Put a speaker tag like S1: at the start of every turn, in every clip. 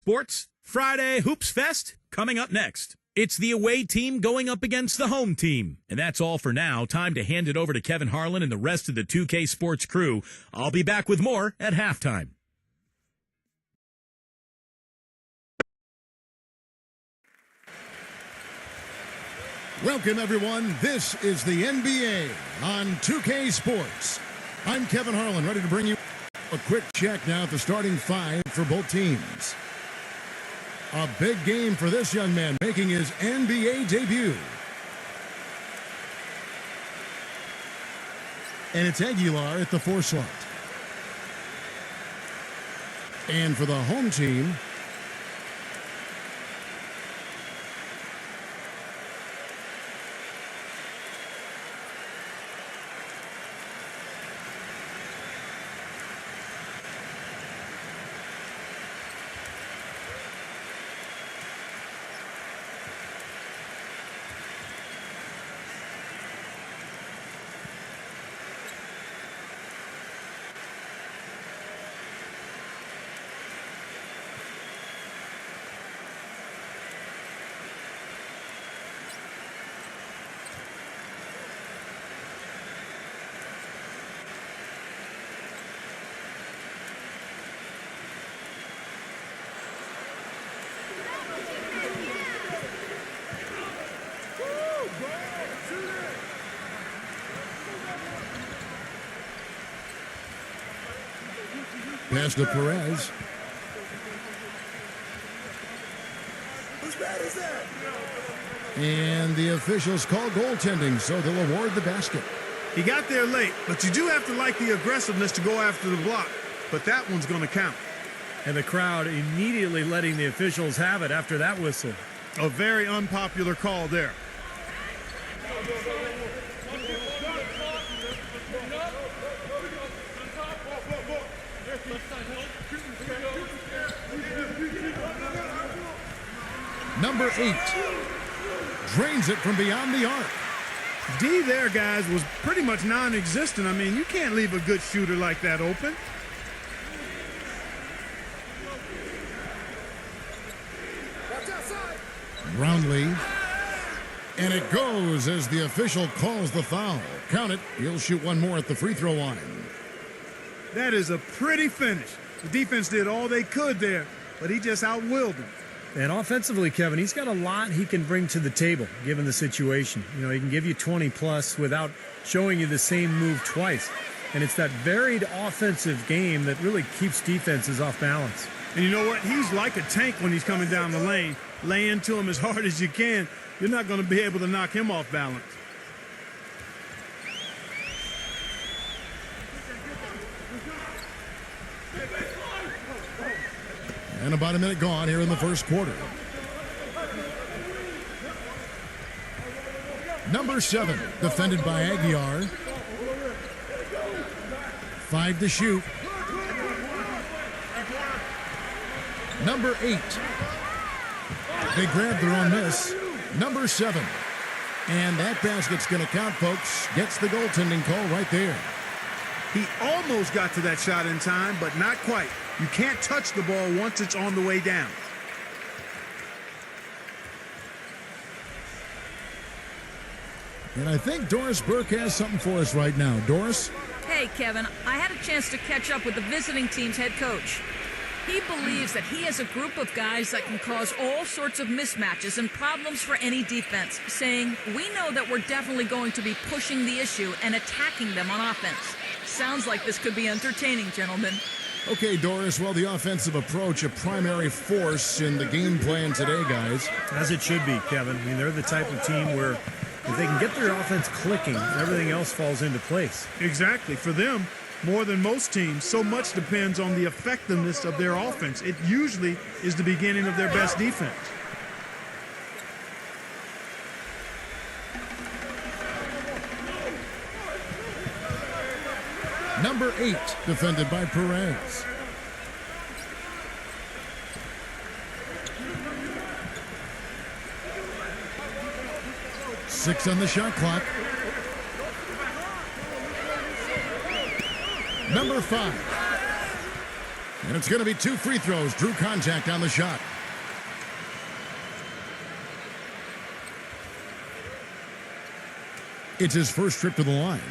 S1: sports. Friday Hoops Fest coming up next. It's the away team going up against the home team. And that's all for now. Time to hand it over to Kevin Harlan and the rest of the 2K Sports crew. I'll be back with more at halftime.
S2: Welcome, everyone. This is the NBA on 2K Sports. I'm Kevin Harlan, ready to bring you a quick check now at the starting five for both teams. A big game for this young man making his NBA debut. And it's Aguilar at the 4 slot. And for the home team, pass to Perez. And the officials call goaltending, so they'll award the basket.
S3: He got there late, but you do have to like the aggressiveness to go after the block. But that one's going to count.
S4: And the crowd immediately letting the officials have it after that whistle.
S3: A very unpopular call there.
S2: Number 8 drains it from beyond the arc.
S3: D there, guys, was pretty much non-existent. I mean, you can't leave a good shooter like that open.
S2: Brownlee. And it goes as the official calls the foul. Count it. He'll shoot one more at the free throw line.
S3: That is a pretty finish. The defense did all they could there, but he just outwilled them.
S4: And offensively, Kevin, he's got a lot he can bring to the table, given the situation. You know, he can give you 20-plus without showing you the same move twice. And it's that varied offensive game that really keeps defenses off balance.
S3: And you know what? He's like a tank when he's coming down the lane. Lay into him as hard as you can. You're not going to be able to knock him off balance.
S2: And about a minute gone here in the first quarter. Number 7, defended by Aguilar. 5 to shoot. Number 8. They grabbed their own miss. Number 7. And that basket's going to count, folks. Gets the goaltending call right there.
S3: He almost got to that shot in time, but not quite. You can't touch the ball once it's on the way down.
S2: And I think Doris Burke has something for us right now. Doris?
S5: Hey, Kevin, I had a chance to catch up with the visiting team's head coach. He believes that he has a group of guys that can cause all sorts of mismatches and problems for any defense, saying, we know that we're definitely going to be pushing the issue and attacking them on offense. Sounds like this could be entertaining, gentlemen.
S2: Okay, Doris, well, the offensive approach, a primary force in the game plan today, guys.
S4: As it should be, Kevin. I mean, they're the type of team where if they can get their offense clicking, everything else falls into place.
S3: Exactly. For them, more than most teams, so much depends on the effectiveness of their offense. It usually is the beginning of their best defense.
S2: Number 8, defended by Perez. Six on the shot clock. Number 5. And it's going to be 2 free throws. Drew contact on the shot. It's his first trip to the line.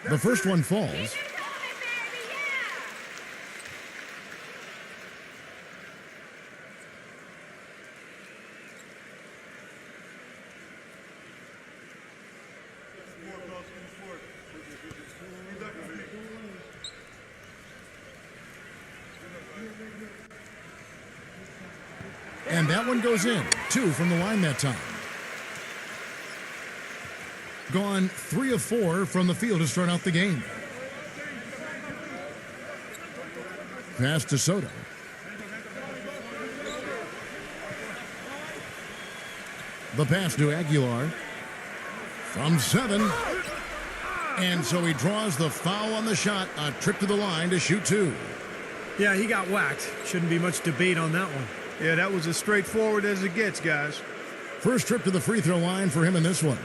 S2: The first one falls. And that one goes in. 2 from the line that time. Gone 3 of 4 from the field to start out the game. Pass to Soto. The pass to Aguilar. From 7. And so he draws the foul on the shot. A trip to the line to shoot 2.
S4: Yeah, he got whacked. Shouldn't be much debate on that one.
S3: Yeah, that was as straightforward as it gets, guys.
S2: First trip to the free throw line for him in this one.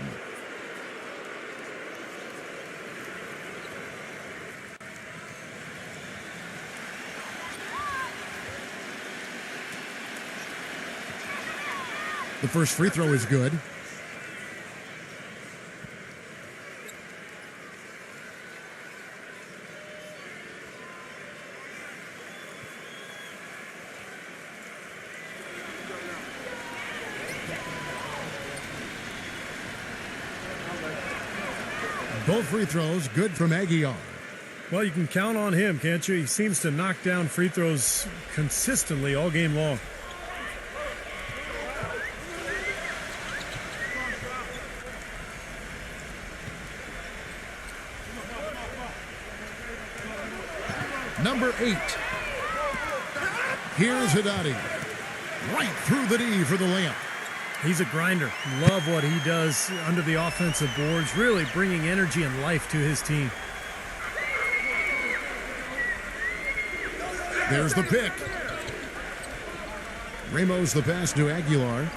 S2: The first free throw is good. Both free throws good from Aguilar.
S4: Well, you can count on him, can't you? He seems to knock down free throws consistently all game long.
S2: Number 8. Here's Haddadi. Right through the D for the layup.
S4: He's a grinder. Love what he does under the offensive boards, really bringing energy and life to his team.
S2: There's the pick. Ramos the pass to Aguilar.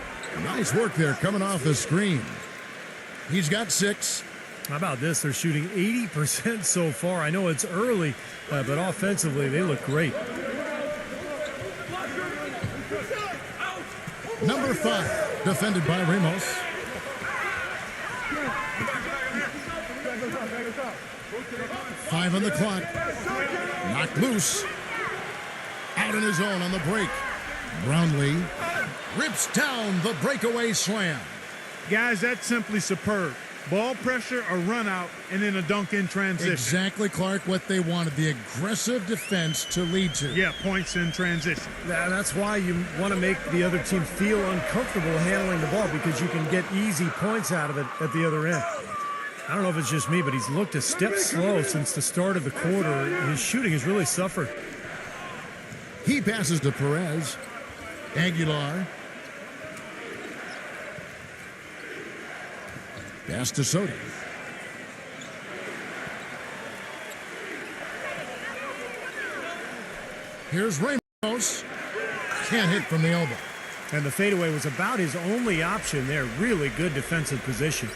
S2: Nice work there coming off the screen. He's got 6.
S4: How about this? They're shooting 80% so far. I know it's early, but offensively they look great.
S2: Number 5, defended by Ramos. Five on the clock. Knocked loose. Out on his own on the break. Brownlee rips down the breakaway slam.
S3: Guys, that's simply superb. Ball pressure, a run out, and then a dunk in transition.
S2: Exactly, Clark, what they wanted. The aggressive defense to lead to.
S3: Yeah, points in transition.
S4: Yeah, that's why you want to make the other team feel uncomfortable handling the ball, because you can get easy points out of it at the other end. I don't know if it's just me, but he's looked a step slow since the start of the quarter. His shooting has really suffered.
S2: He passes to Perez. Aguilar. Pass to Soto. Here's Ramos. Can't hit from the elbow.
S4: And the fadeaway was about his only option there. Really good defensive position.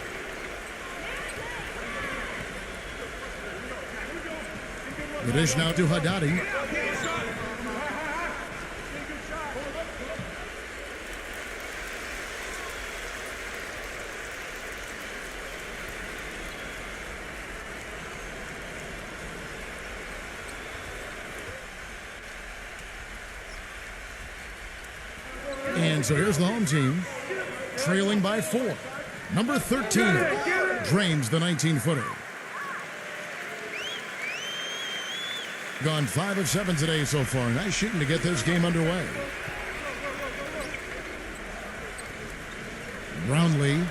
S2: The dish now to Haddadi. And so here's the home team, trailing by 4. Number 13 drains the 19-footer. Gone 5 of 7 today so far. Nice shooting to get this game underway. Brownlee.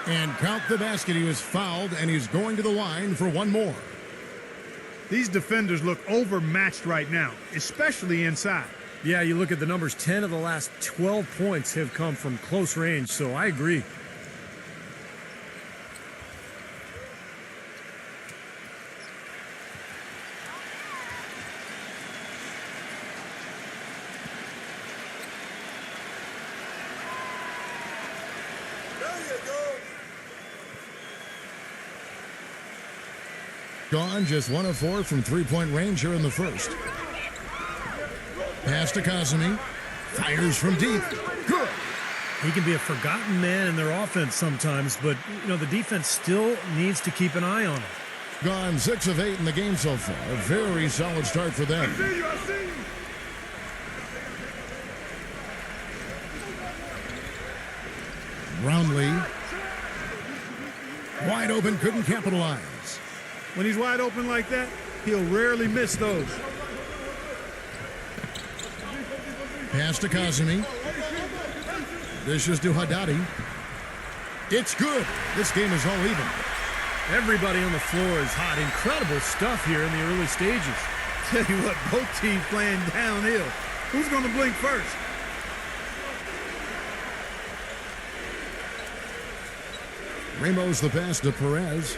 S2: And count the basket. He was fouled, and he's going to the line for one more.
S3: These defenders look overmatched right now, especially inside.
S4: Yeah, you look at the numbers, 10 of the last 12 points have come from close range, so I agree.
S2: Gone just 1 of 4 from three-point range here in the first. Pass to Kazemi. Fires from deep. Good.
S4: He can be a forgotten man in their offense sometimes, but, the defense still needs to keep an eye on him.
S2: Gone 6 of 8 in the game so far. A very solid start for them.
S3: I see you.
S2: Brownlee. Wide open, couldn't capitalize.
S3: When he's wide open like that, he'll rarely miss those.
S2: Pass to Kazemi. Dishes to Haddadi. It's good. This game is all even.
S4: Everybody on the floor is hot. Incredible stuff here in the early stages.
S3: Tell you what, both teams playing downhill. Who's going to blink first?
S2: Ramos the pass to Perez.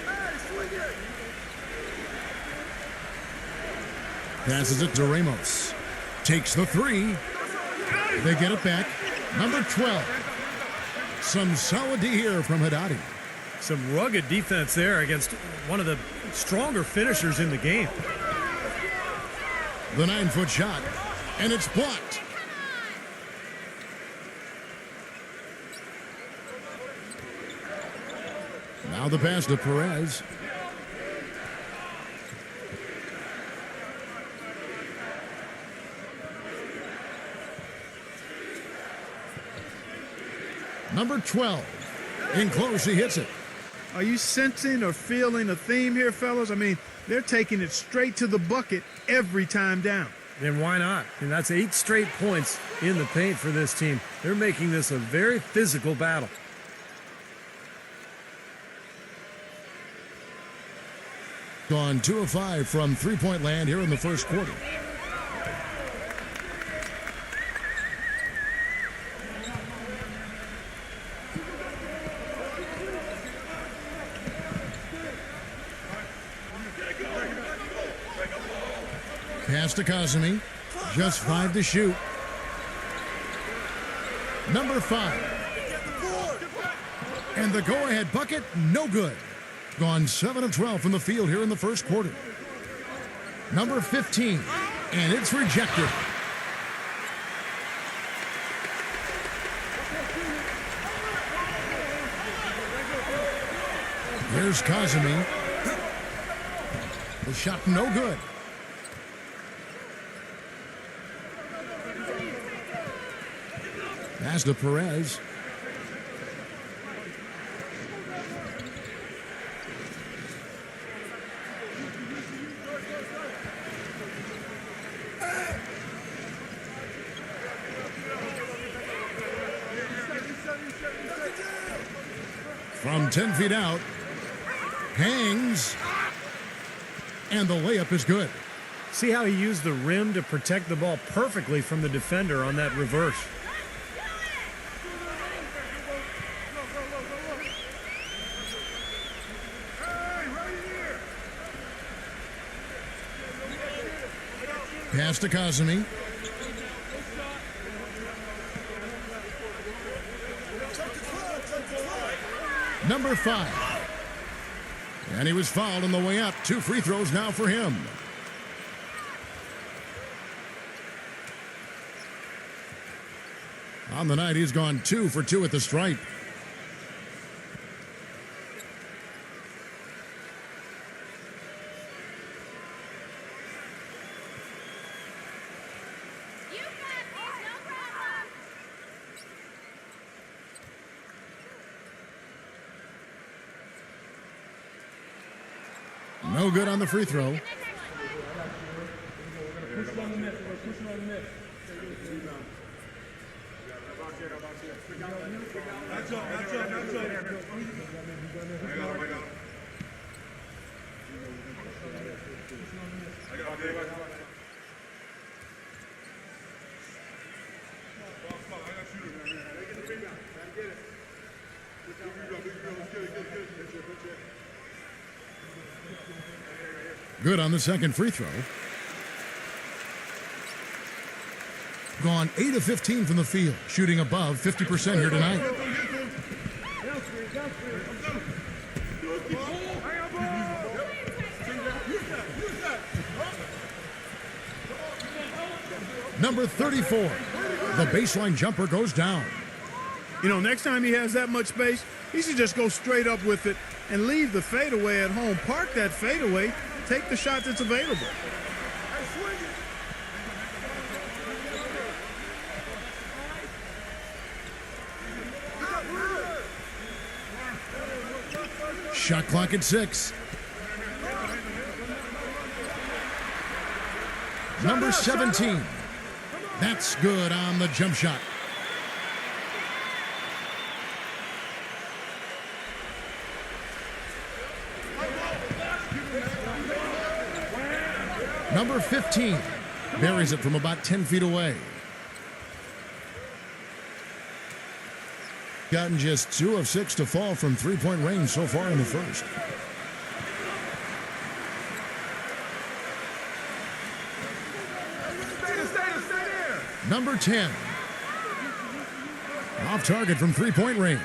S2: Passes it to Ramos. Takes the three. They get it back. Number 12. Some solid D here from Haddadi.
S4: Some rugged defense there against one of the stronger finishers in the game.
S2: The 9-foot shot. And it's blocked. Now the pass to Perez. Number 12. In close, he hits it.
S3: Are you sensing or feeling a theme here, fellas? I mean, they're taking it straight to the bucket every time down.
S4: Then why not? And that's 8 straight points in the paint for this team. They're making this a very physical battle.
S2: Gone 2 of 5 from three-point land here in the first quarter. Pass to Kazemi. Just 5 to shoot. Number 5. And the go-ahead bucket, no good. Gone 7 of 12 from the field here in the first quarter. Number 15. And it's rejected. Here's Kazemi. The shot no good. Pass to Perez. From 10 feet out. Hangs. And the layup is good.
S4: See how he used the rim to protect the ball perfectly from the defender on that reverse.
S2: Pass to Kazemi. Number 5. And he was fouled on the way up. 2 free throws now for him. On the night, he's gone 2 for 2 at the stripe. No good on the free throw. Good on the second free throw. Gone 8 of 15 from the field, shooting above 50% here tonight. Number 34. The baseline jumper goes down.
S3: You know, next time he has that much space, he should just go straight up with it and leave the fadeaway at home. Park that fadeaway. Take the shot that's available.
S2: Shot clock at 6. Number 17. That's good on the jump shot. Number 15 buries it from about 10 feet away. Gotten just 2 of 6 to fall from three-point range so far in the first. Number 10. Off target from three-point range.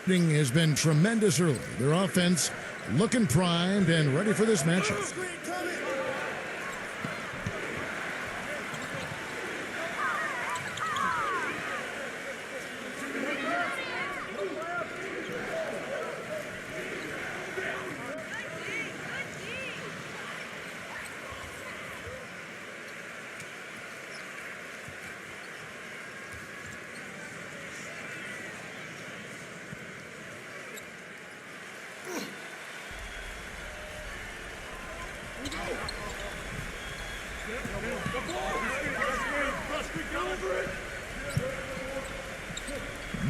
S2: Has been tremendous early. Their offense looking primed and ready for this matchup.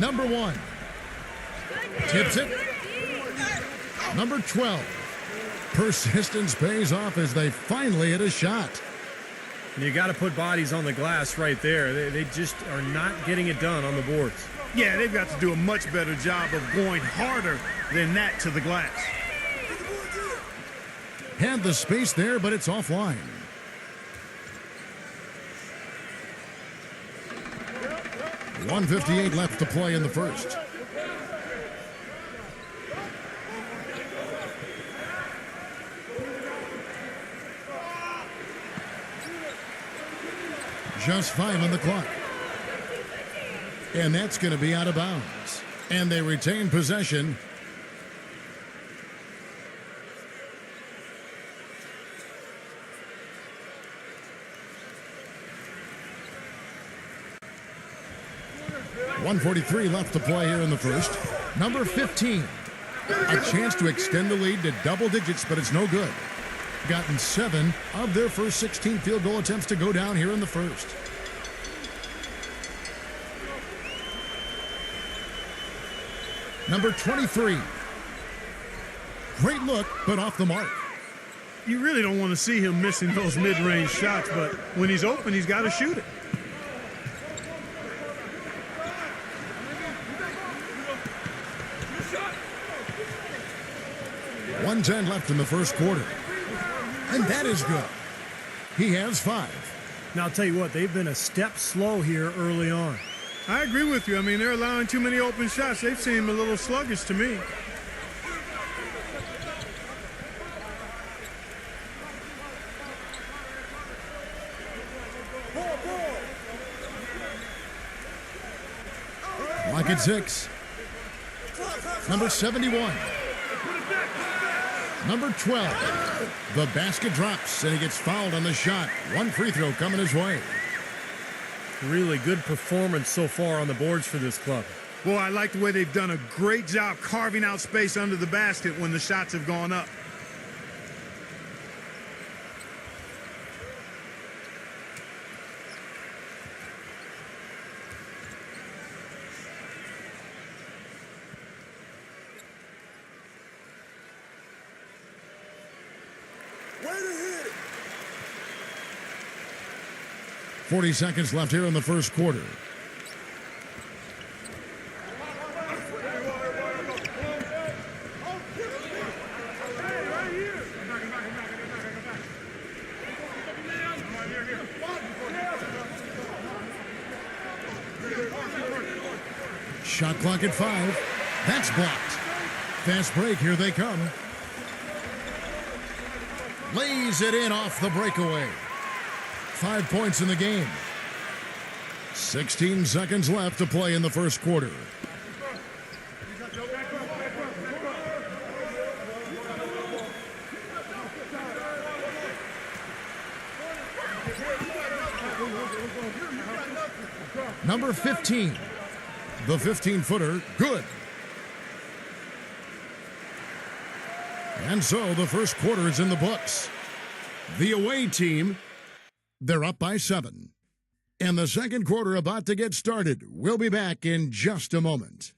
S2: Number 1 tips it. Number 12. Persistence pays off as they finally hit a shot.
S4: And you got to put bodies on the glass right there. They just are not getting it done on the boards.
S3: Yeah, they've got to do a much better job of going harder than that to the glass.
S2: Had the space there, but it's offline. .158 left to play in the first. Just 5 on the clock. And that's going to be out of bounds. And they retain possession. .143 left to play here in the first. Number 15. A chance to extend the lead to double digits, but it's no good. Gotten 7 of their first 16 field goal attempts to go down here in the first. Number 23. Great look, but off the mark.
S3: You really don't want to see him missing those mid-range shots, but when he's open, he's got to shoot it.
S2: .110 left in the first quarter. And that is good. He has 5.
S4: Now, I'll tell you what, they've been a step slow here early on.
S3: I agree with you. I mean, they're allowing too many open shots. They've seemed a little sluggish to me.
S2: Lock at 6. Number 71. Number 12. The basket drops, and he gets fouled on the shot. 1 free throw coming his way.
S4: Really good performance so far on the boards for this club.
S3: Boy, I like the way they've done a great job carving out space under the basket when the shots have gone up.
S2: Way to hit it. 40 seconds left here in the first quarter. Shot clock at 5. That's blocked. Fast break. Here they come. Lays it in off the breakaway. 5 points in the game. 16 seconds left to play in the first quarter. Number 15. The 15-footer, good. And so the first quarter is in the books. The away team, they're up by 7. And the second quarter about to get started. We'll be back in just a moment.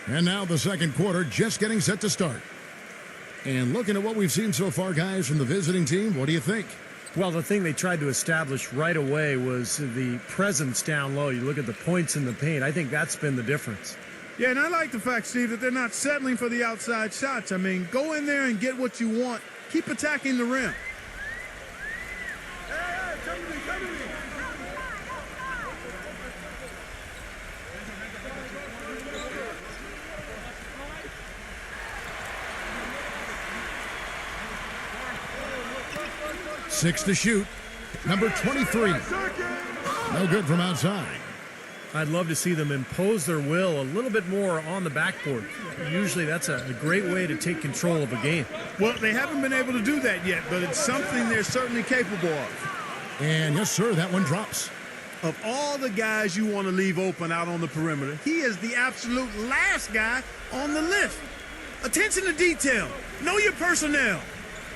S2: And now the second quarter just getting set to start. And looking at what we've seen so far, guys, from the visiting team, what do you think?
S4: Well, the thing they tried to establish right away was the presence down low. You look at the points in the paint. I think that's been the difference.
S3: Yeah, and I like the fact, Steve, that they're not settling for the outside shots. I mean, go in there and get what you want. Keep attacking the rim.
S2: Six to shoot. Number 23. No good from outside.
S4: I'd love to see them impose their will a little bit more on the backboard. Usually that's a great way to take control of a game.
S3: Well, they haven't been able to do that yet, but it's something they're certainly capable of.
S2: And yes, sir, that one drops.
S3: Of all the guys you want to leave open out on the perimeter, he is the absolute last guy on the list. Attention to detail. Know your personnel.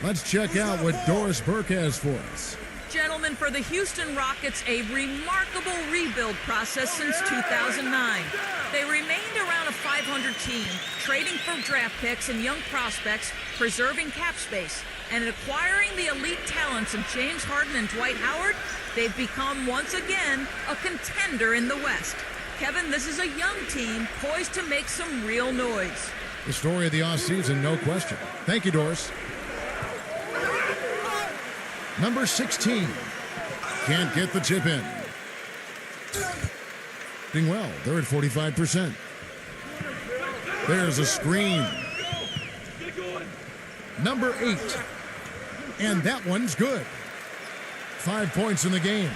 S2: Let's check out what Doris Burke has for us.
S5: Gentlemen, for the Houston Rockets, a remarkable rebuild process since 2009. They remained around a 500 team, trading for draft picks and young prospects, preserving cap space, and acquiring the elite talents of James Harden and Dwight Howard. They've become, once again, a contender in the West. Kevin, this is a young team poised to make some real noise.
S2: The story of the offseason, no question. Thank you, Doris. Number 16. Can't get the chip in. Doing well. They're at 45%. There's a screen. Number 8. And that one's good. 5 points in the game.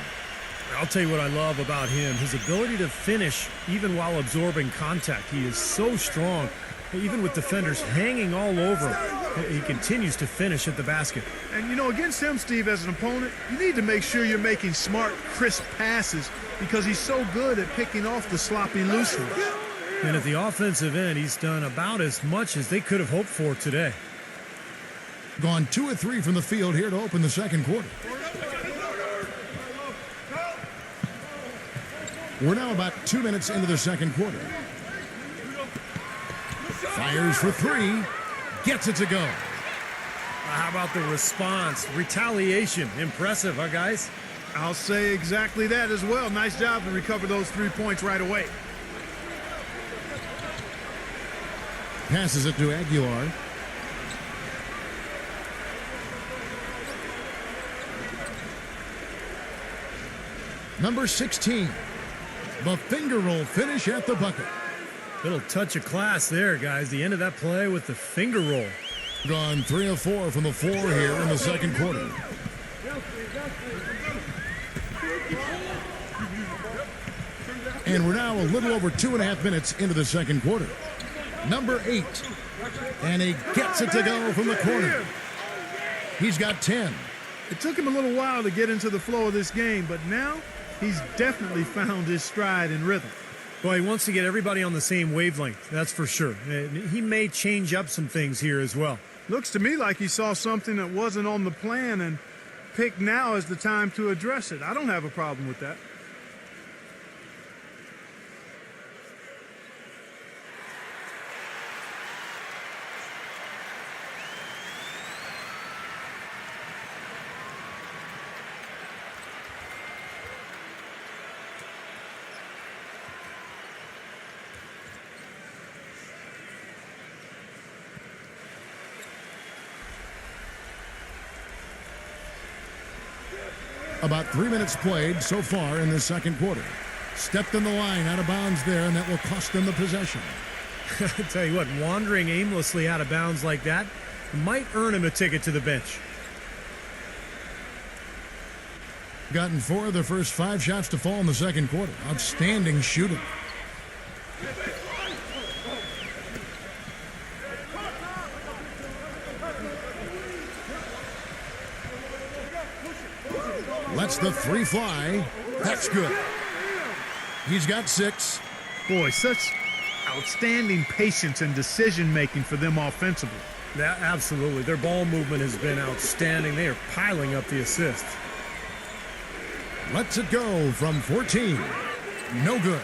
S4: I'll tell you what I love about him. His ability to finish even while absorbing contact. He is so strong. Even with defenders hanging all over him, he continues to finish at the basket.
S3: And, you know, against him, Steve, as an opponent, you need to make sure you're making smart, crisp passes because he's so good at picking off the sloppy loose ones.
S4: And at the offensive end, he's done about as much as they could have hoped for today.
S2: Gone 2 of 3 from the field here to open the second quarter. We're now about 2 minutes into the second quarter. Fires for 3. Gets it to go.
S4: How about the response? Retaliation. Impressive, huh, guys?
S3: I'll say exactly that as well. Nice job to recover those 3 points right away.
S2: Passes it to Aguilar. Number 16. The finger roll finish at the bucket.
S4: Little touch of class there, guys. The end of that play with the finger roll.
S2: Gone 3 of 4 from the floor here in the second quarter. And we're now a little over 2.5 minutes into the second quarter. Number 8. And he gets it to go from the corner. He's got 10.
S3: It took him a little while to get into the flow of this game, but now he's definitely found his stride and rhythm.
S4: Well, he wants to get everybody on the same wavelength, that's for sure. He may change up some things here as well.
S3: Looks to me like he saw something that wasn't on the plan and picked now as the time to address it. I don't have a problem with that.
S2: About 3 minutes played so far in the second quarter. Stepped in the line, out of bounds there, and that will cost them the possession.
S4: I tell you what, wandering aimlessly out of bounds like that might earn him a ticket to the bench.
S2: Gotten 4 of the first 5 shots to fall in the second quarter. Outstanding shooting. Lets the 3 fly. That's good. He's got 6.
S3: Boy, such outstanding patience and decision-making for them offensively.
S4: Yeah, absolutely. Their ball movement has been outstanding. They are piling up the assists.
S2: Lets it go from 14. No good.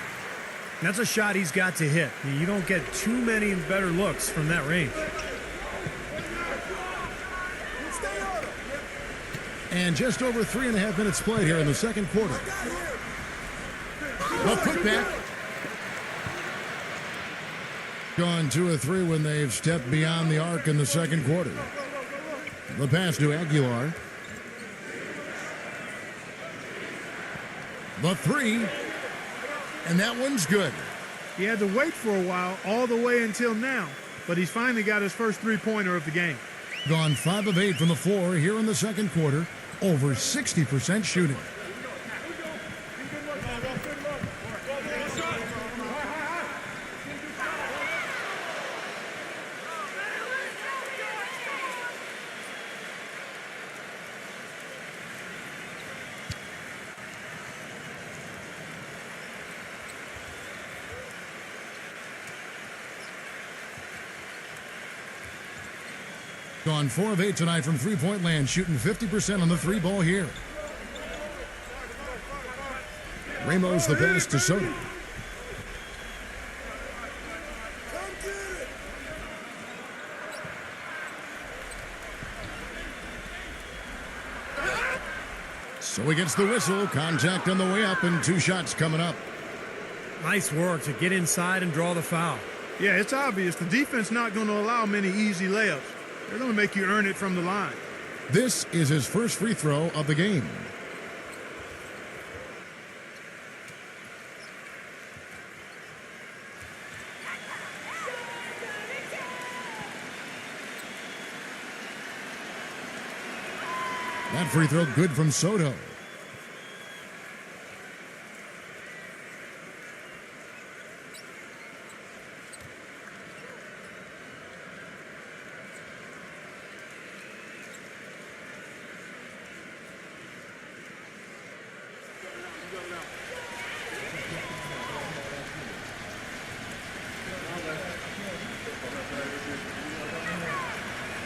S4: That's a shot he's got to hit. You don't get too many better looks from that range.
S2: And just over 3.5 minutes played here in the second quarter. Well, put back. Gone 2 of 3 when they've stepped beyond the arc in the second quarter. The pass to Aguilar. The 3. And that one's good.
S3: He had to wait for a while, all the way until now, but he's finally got his first three-pointer of the game.
S2: Gone 5 of 8 from the floor here in the second quarter. Over 60% shooting. Gone 4 of 8 tonight from three-point land, shooting 50% on the 3 ball here. Ramos the pass to Soto. So he gets the whistle. Contact on the way up and 2 shots coming up.
S4: Nice work to get inside and draw the foul.
S3: Yeah, it's obvious. The defense not going to allow many easy layups. They're going to make you earn it from the line.
S2: This is his first free throw of the game. That free throw good from Soto.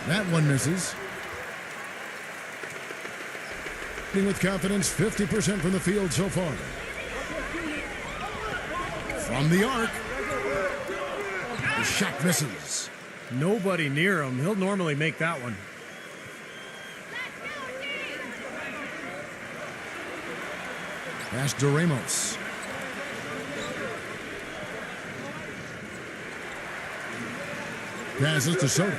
S2: That one misses. With confidence, 50% from the field so far. From the arc. The shot misses.
S4: Nobody near him. He'll normally make that one.
S2: Pass to Ramos. Passes to Soto.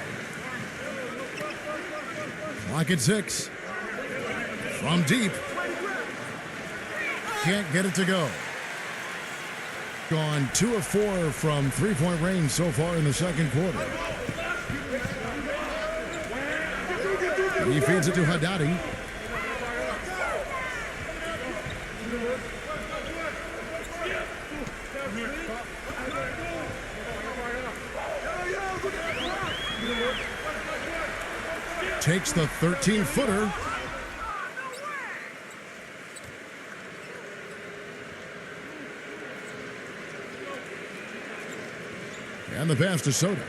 S2: Clock at 6. From deep. Can't get it to go. Gone 2 of 4 from three-point range so far in the second quarter. He feeds it to Haddadi. Takes the 13-footer. And the pass to Soto.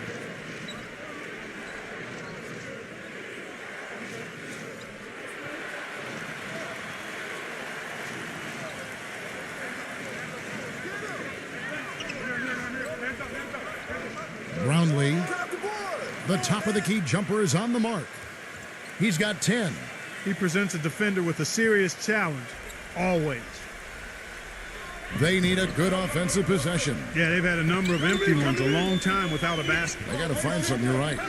S2: Brownlee, the top of the key jumper is on the mark. He's got 10.
S3: He presents a defender with a serious challenge, always.
S2: They need a good offensive possession.
S3: Yeah, they've had a number of empty ones, a long time without a basket.
S2: They got to find something, you're right.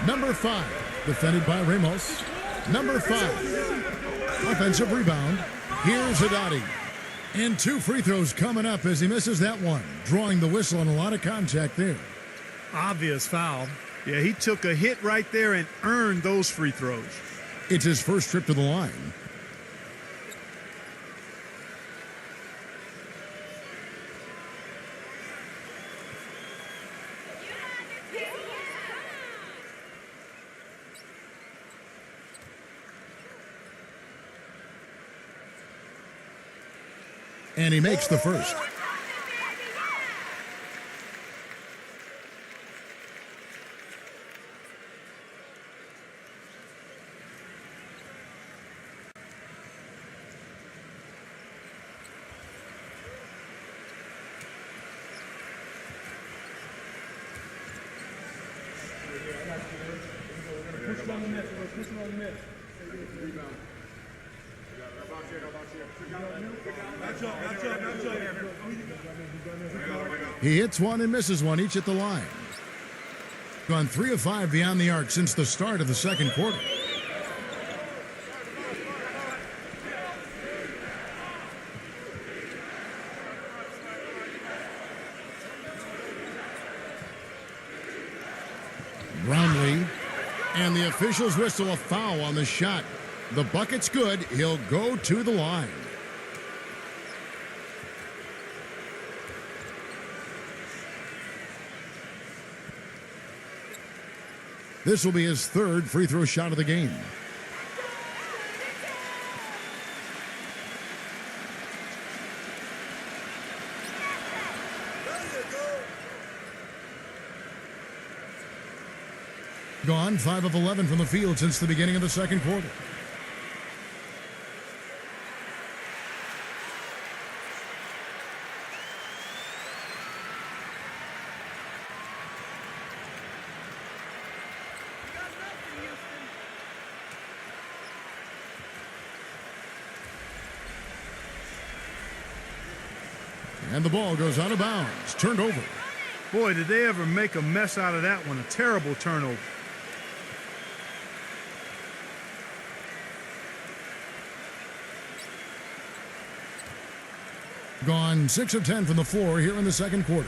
S2: Number 5, defended by Ramos. Number 5, offensive rebound. Here's Haddadi. And 2 free throws coming up as he misses that one, drawing the whistle and a lot of contact there.
S4: Obvious foul.
S3: Yeah, he took a hit right there and earned those free throws.
S2: It's his first trip to the line. And he makes the first. He hits one and misses one, each at the line. Gone 3 of 5 beyond the arc since the start of the second quarter. Brownlee, and the officials whistle a foul on the shot. The bucket's good. He'll go to the line. This will be his 3rd free throw shot of the game. Gone 5 of 11 from the field since the beginning of the second quarter. And the ball goes out of bounds. Turned over.
S3: Boy, did they ever make a mess out of that one. A terrible turnover.
S2: Gone 6 of 10 from the floor here in the second quarter.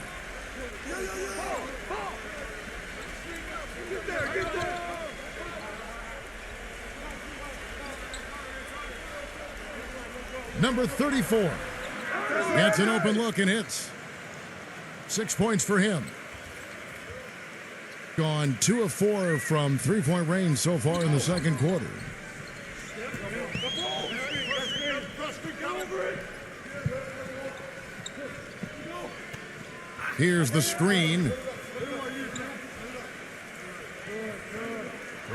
S2: Number 34 gets an open look and hits. 6 points for him. Gone 2 of 4 from three-point range so far in the second quarter. Here's the screen.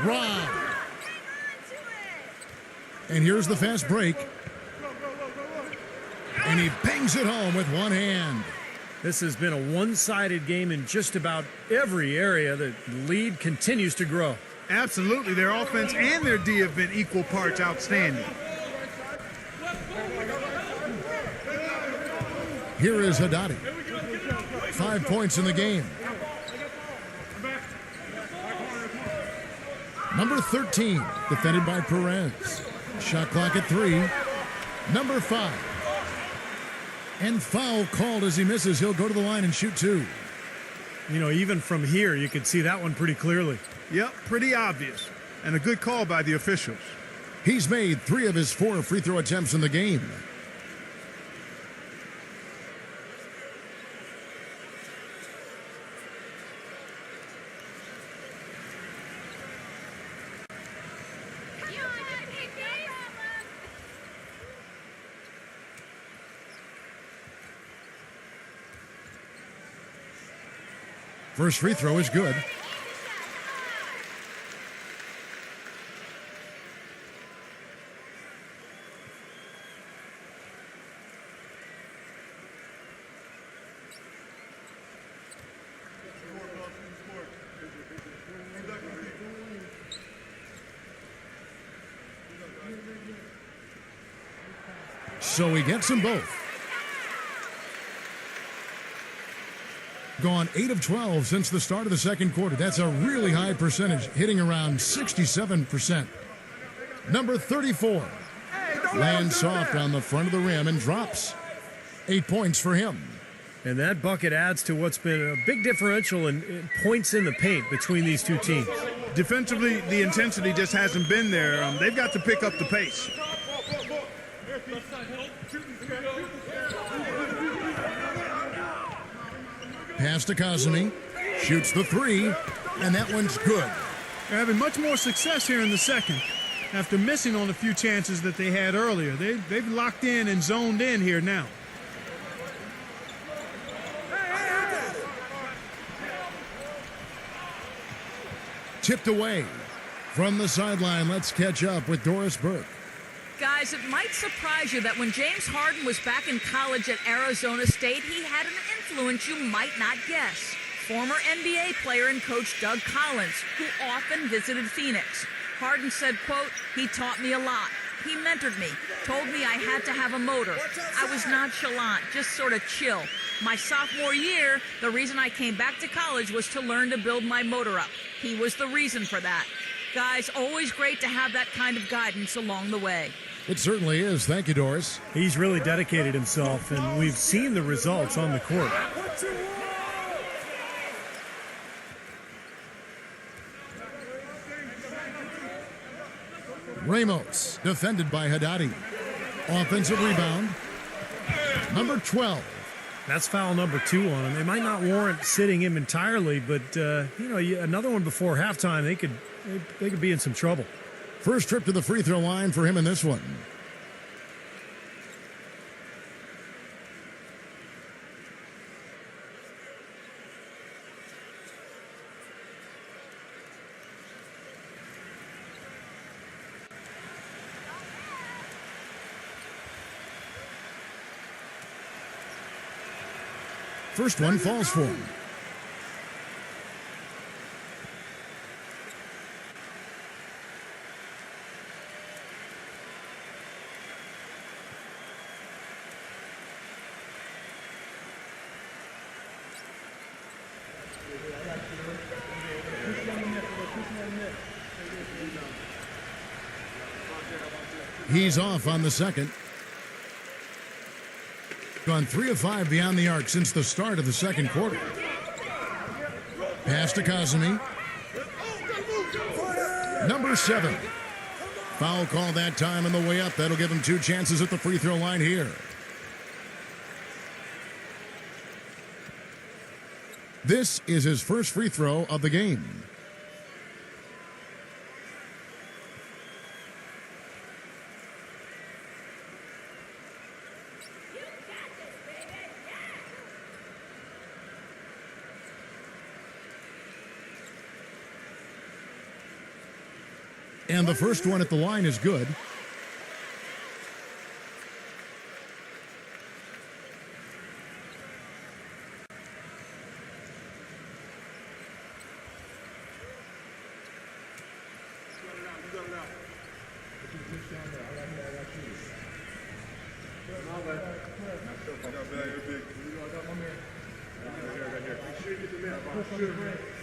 S2: Rob. And here's the fast break. And he bangs it home with one hand.
S4: This has been a one-sided game in just about every area. The lead continues to grow.
S3: Absolutely. Their offense and their D have been equal parts outstanding.
S2: Here is Haddadi. 5 points in the game. Number 13, defended by Perez. Shot clock at 3. Number 5. And foul called as he misses. He'll go to the line and shoot 2.
S4: You know, even from here, you could see that one pretty clearly.
S3: Yep, pretty obvious. And a good call by the officials.
S2: He's made 3 of his 4 free throw attempts in the game. First free throw is good. So he gets them both. gone 8 of 12 since the start of the second quarter. That's a really high percentage, hitting around 67%. Number 34 lands soft on the front of the rim and drops. 8 points for him.
S4: And that bucket adds to what's been a big differential in points in the paint between these two teams.
S3: Defensively, the intensity just hasn't been there. They've got to pick up the pace.
S2: Pass to Kazemi. Shoots the three, and that one's good.
S3: They're having much more success here in the second after missing on a few chances that they had earlier. They've locked in and zoned in here now.
S2: Tipped away from the sideline. Let's catch up with Doris Burke.
S5: Guys, it might surprise you that when James Harden was back in college at Arizona State, he had an influence you might not guess. Former NBA player and coach Doug Collins, who often visited Phoenix. Harden said, quote, "He taught me a lot. He mentored me, told me I had to have a motor. I was nonchalant, just sort of chill. My sophomore year, the reason I came back to college was to learn to build my motor up. He was the reason for that." Guys, always great to have that kind of guidance along the way.
S2: It certainly is. Thank you, Doris.
S4: He's really dedicated himself, and we've seen the results on the court.
S2: Ramos, defended by Haddadi. Offensive rebound. Number 12.
S4: That's foul number 2 on him. It might not warrant sitting him entirely, but another one before halftime, they could be in some trouble.
S2: First trip to the free throw line for him in this one. First one falls for him. He's off on the second. Gone 3 of 5 beyond the arc since the start of the second quarter. Pass to Kazemi. Number 7. Foul call that time on the way up. That'll give him 2 chances at the free throw line here. This is his first free throw of the game. And the first one at the line is good.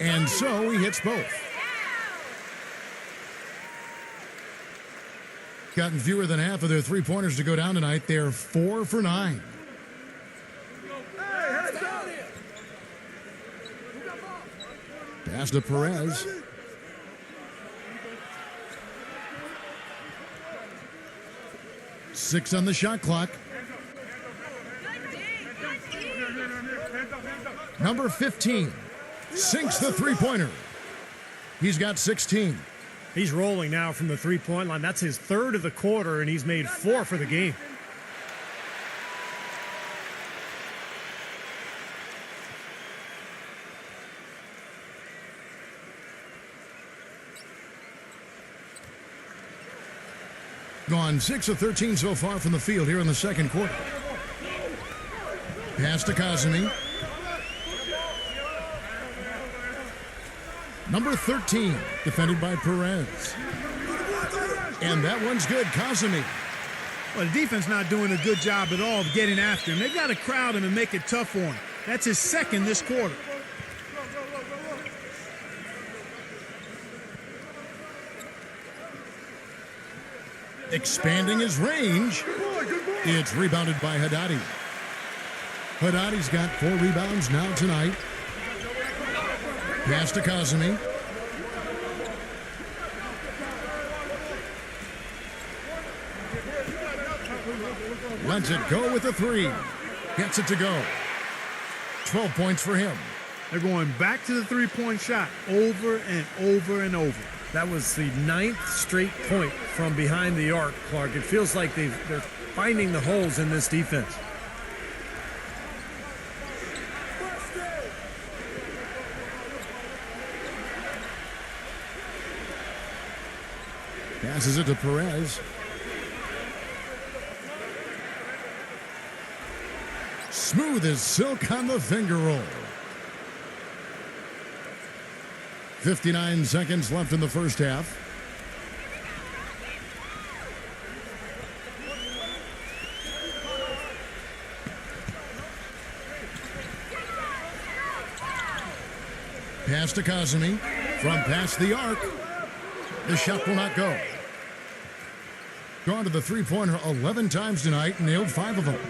S2: And so he hits both. Gotten fewer than half of their three-pointers to go down tonight. They're 4 for 9. Pass to Perez. Six on the shot clock. Number 15 sinks the three-pointer. He's got 16.
S4: He's rolling now from the three-point line. That's his 3rd of the quarter, and he's made 4 for the game.
S2: Gone 6 of 13 so far from the field here in the second quarter. Pass to Kazemi. Number 13, defended by Perez. And that one's good, Kazemi.
S3: Well, the defense not doing a good job at all of getting after him. They've got to crowd him and make it tough for him. That's his 2nd this quarter.
S2: expanding his range. It's rebounded by Haddadi. Haddadi's got 4 rebounds now tonight. Pass to Kazemi. Lets it go with a 3. Gets it to go. 12 points for him.
S3: They're going back to the three-point shot over and over and over.
S4: That was the 9th straight point from behind the arc, Clark. It feels like they're finding the holes in this defense.
S2: Passes it to Perez. Smooth as silk on the finger roll. 59 seconds left in the first half. Pass to Kazemi from past the arc. The shot will not go. Gone to the three-pointer 11 times tonight, nailed 5 of them.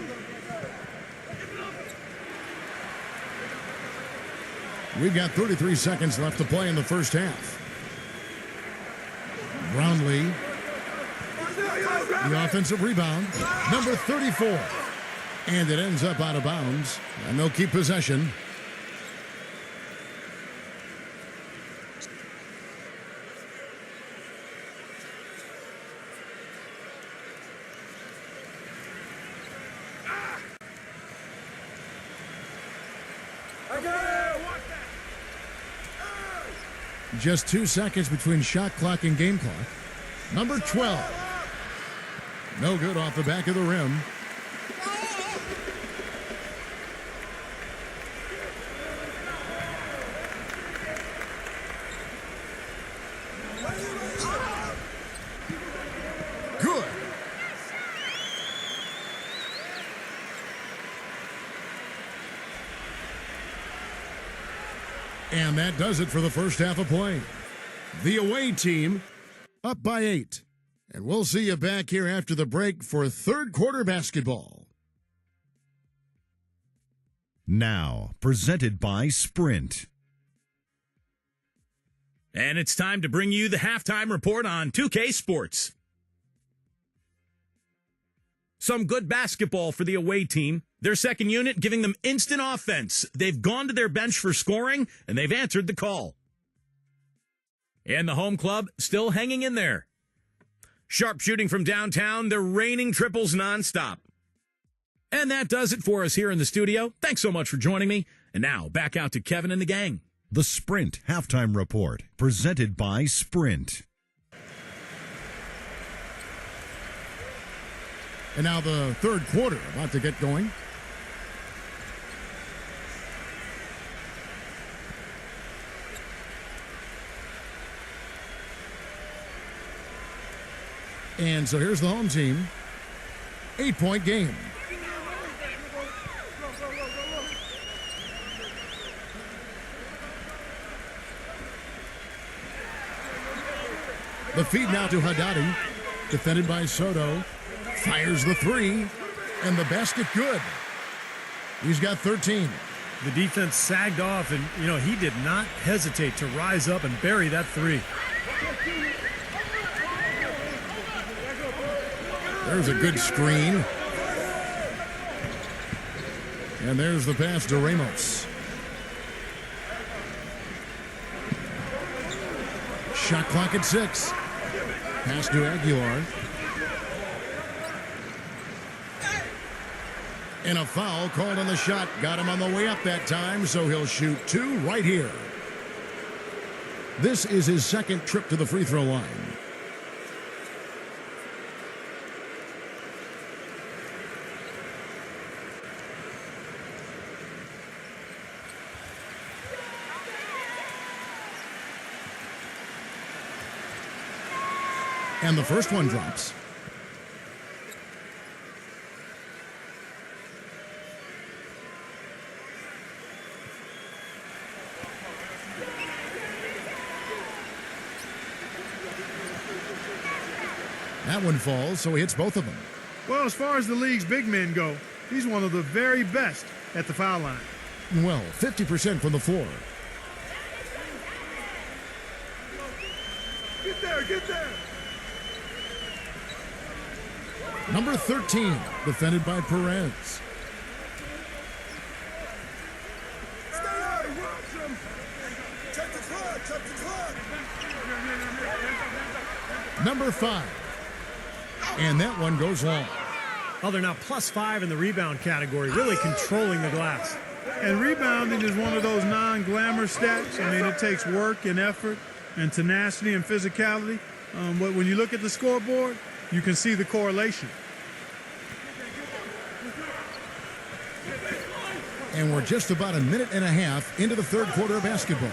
S2: We've got 33 seconds left to play in the first half. Brownlee. The offensive rebound. Number 34. And it ends up out of bounds. And they'll keep possession. Just 2 seconds between shot clock and game clock. Number 12. No good off the back of the rim. Good. And that does it for the first half of play. The away team up by 8. And we'll see you back here after the break for third quarter basketball.
S6: Now, presented by Sprint.
S1: And it's time to bring you the halftime report on 2K Sports. Some good basketball for the away team. Their second unit giving them instant offense. They've gone to their bench for scoring, and they've answered the call. And the home club still hanging in there. Sharp shooting from downtown. They're raining triples nonstop. And that does it for us here in the studio. Thanks so much for joining me. And now, back out to Kevin and the gang.
S6: The Sprint Halftime Report, presented by Sprint.
S2: And now the third quarter about to get going. And so here's the home team. 8-point game. The feed now to Haddadi. Defended by Soto. Fires the 3. And the basket good. He's got 13.
S4: The defense sagged off, and, he did not hesitate to rise up and bury that 3.
S2: There's a good screen. And there's the pass to Ramos. Shot clock at 6. Pass to Aguilar. And a foul called on the shot. Got him on the way up that time, so he'll shoot 2 right here. This is his second trip to the free throw line. And the first one drops. That one falls, so he hits both of them.
S3: Well, as far as the league's big men go, he's one of the very best at the foul line.
S2: Well, 50% from the floor.
S3: Get there, get there.
S2: Number 13, defended by Perez.
S3: Stay out, watch him. Check the clock, check the clock.
S2: Number 5. And that one goes long.
S4: Oh, they're now +5 in the rebound category, really controlling the glass.
S3: And rebounding is one of those non-glamour stats. I mean, it takes work and effort and tenacity and physicality. But when you look at the scoreboard, you can see the correlation.
S2: And we're just about a minute and a half into the third quarter of basketball.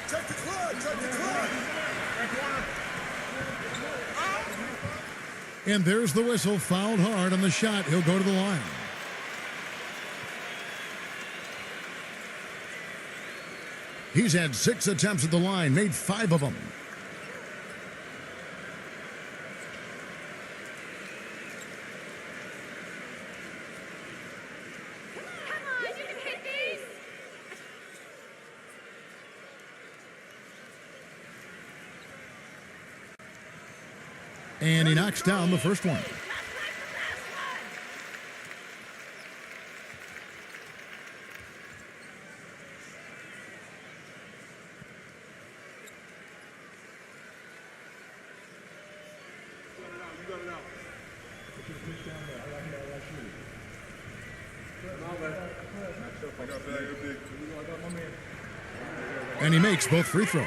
S3: Check the clock, check the clock.
S2: And there's the whistle, fouled hard on the shot. He'll go to the line. He's had 6 attempts at the line, made 5 of them. And he knocks down the first one. And he makes both free throws.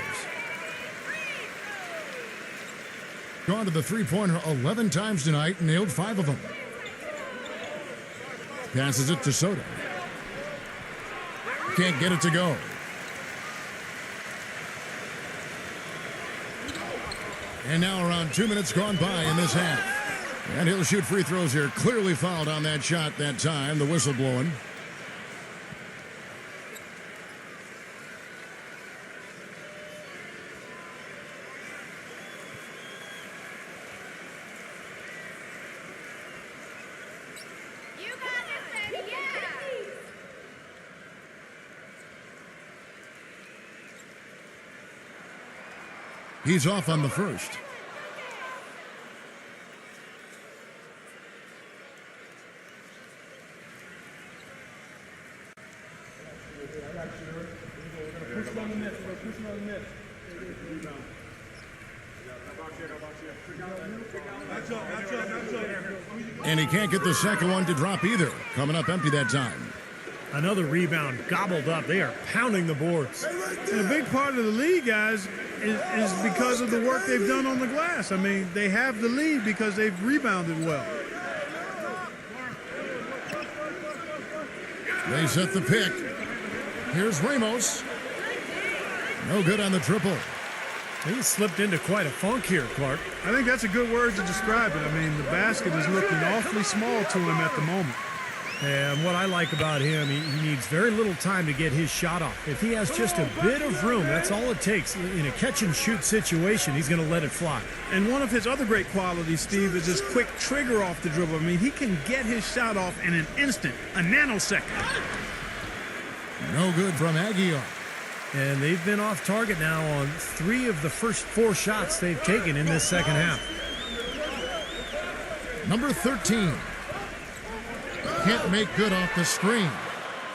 S2: Gone to the three-pointer 11 times tonight, nailed 5 of them. Passes it to Soto. Can't get it to go. And now around 2 minutes gone by in this half. And he'll shoot free throws here. Clearly fouled on that shot that time. The whistle blowing. He's off on the first. And he can't get the second one to drop either. Coming up empty that time.
S4: Another rebound gobbled up. They are pounding the boards.
S3: And a big part of the lead, guys, is because of the work they've done on the glass. I mean, they have the lead because they've rebounded well.
S2: They set the pick. Here's Ramos. No good on the triple.
S4: He slipped into quite a funk here, Clark.
S3: I think that's a good word to describe it. I mean, the basket is looking awfully small to him at the moment.
S4: And what I like about him, he needs very little time to get his shot off. If he has just a bit of room, that's all it takes. In a catch-and-shoot situation, he's going to let it fly.
S3: And one of his other great qualities, Steve, is his quick trigger off the dribble. I mean, he can get his shot off in an instant, a nanosecond.
S2: No good from Aguilar.
S4: And they've been off target now on 3 of the first 4 shots they've taken in this second half.
S2: Number 13. Can't make good off the screen.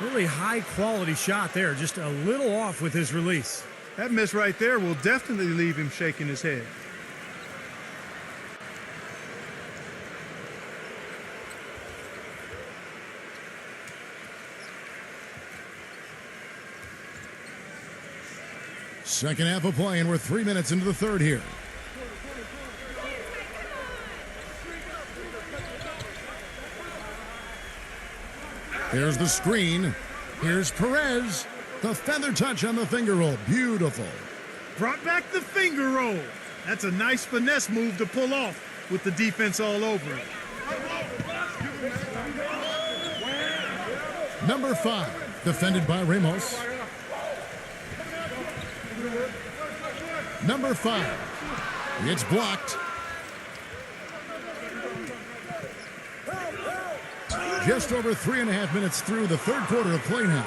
S4: Really high-quality shot there, just a little off with his release.
S3: That miss right there will definitely leave him shaking his head.
S2: Second half of play, and we're 3 minutes into the third here. Here's the screen. Here's Perez. The feather touch on the finger roll. Beautiful.
S3: Brought back the finger roll. That's a nice finesse move to pull off with the defense all over it.
S2: Number 5. Defended by Ramos. Number 5. It's blocked. Just over 3.5 minutes through the third quarter of play now.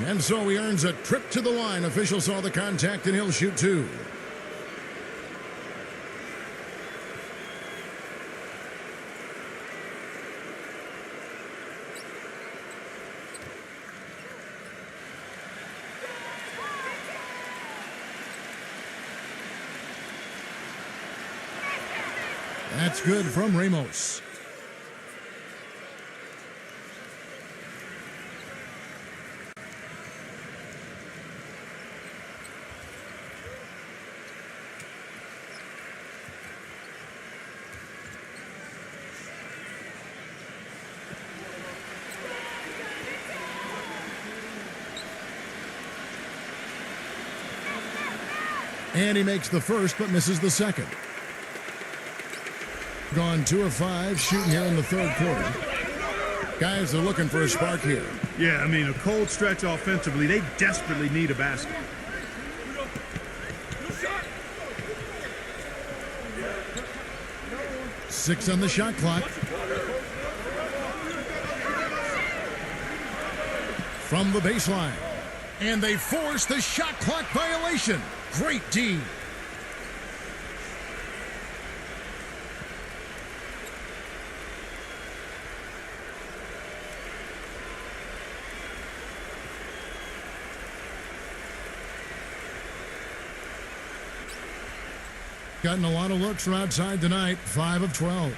S2: And so he earns a trip to the line. Officials saw the contact and he'll shoot 2. That's good from Ramos. And he makes the first but misses the second. Gone 2 of 5 shooting here in the third quarter. Guys are looking for a spark here.
S3: Yeah, I mean, a cold stretch offensively. They desperately need a basket.
S2: Six on the shot clock. From the baseline. And they force the shot clock violation. Great D. Gotten a lot of looks from outside tonight. 5 of 12.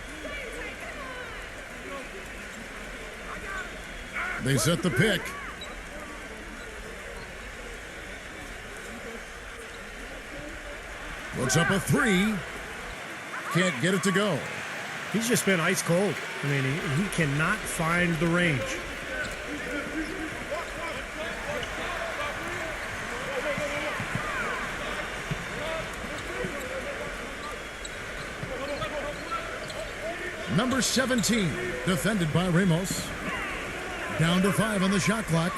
S2: They set the pick. Puts up a 3. Can't get it to go.
S4: He's just been ice cold. I mean, he cannot find the range.
S2: Number 17, defended by Ramos. Down to 5 on the shot clock.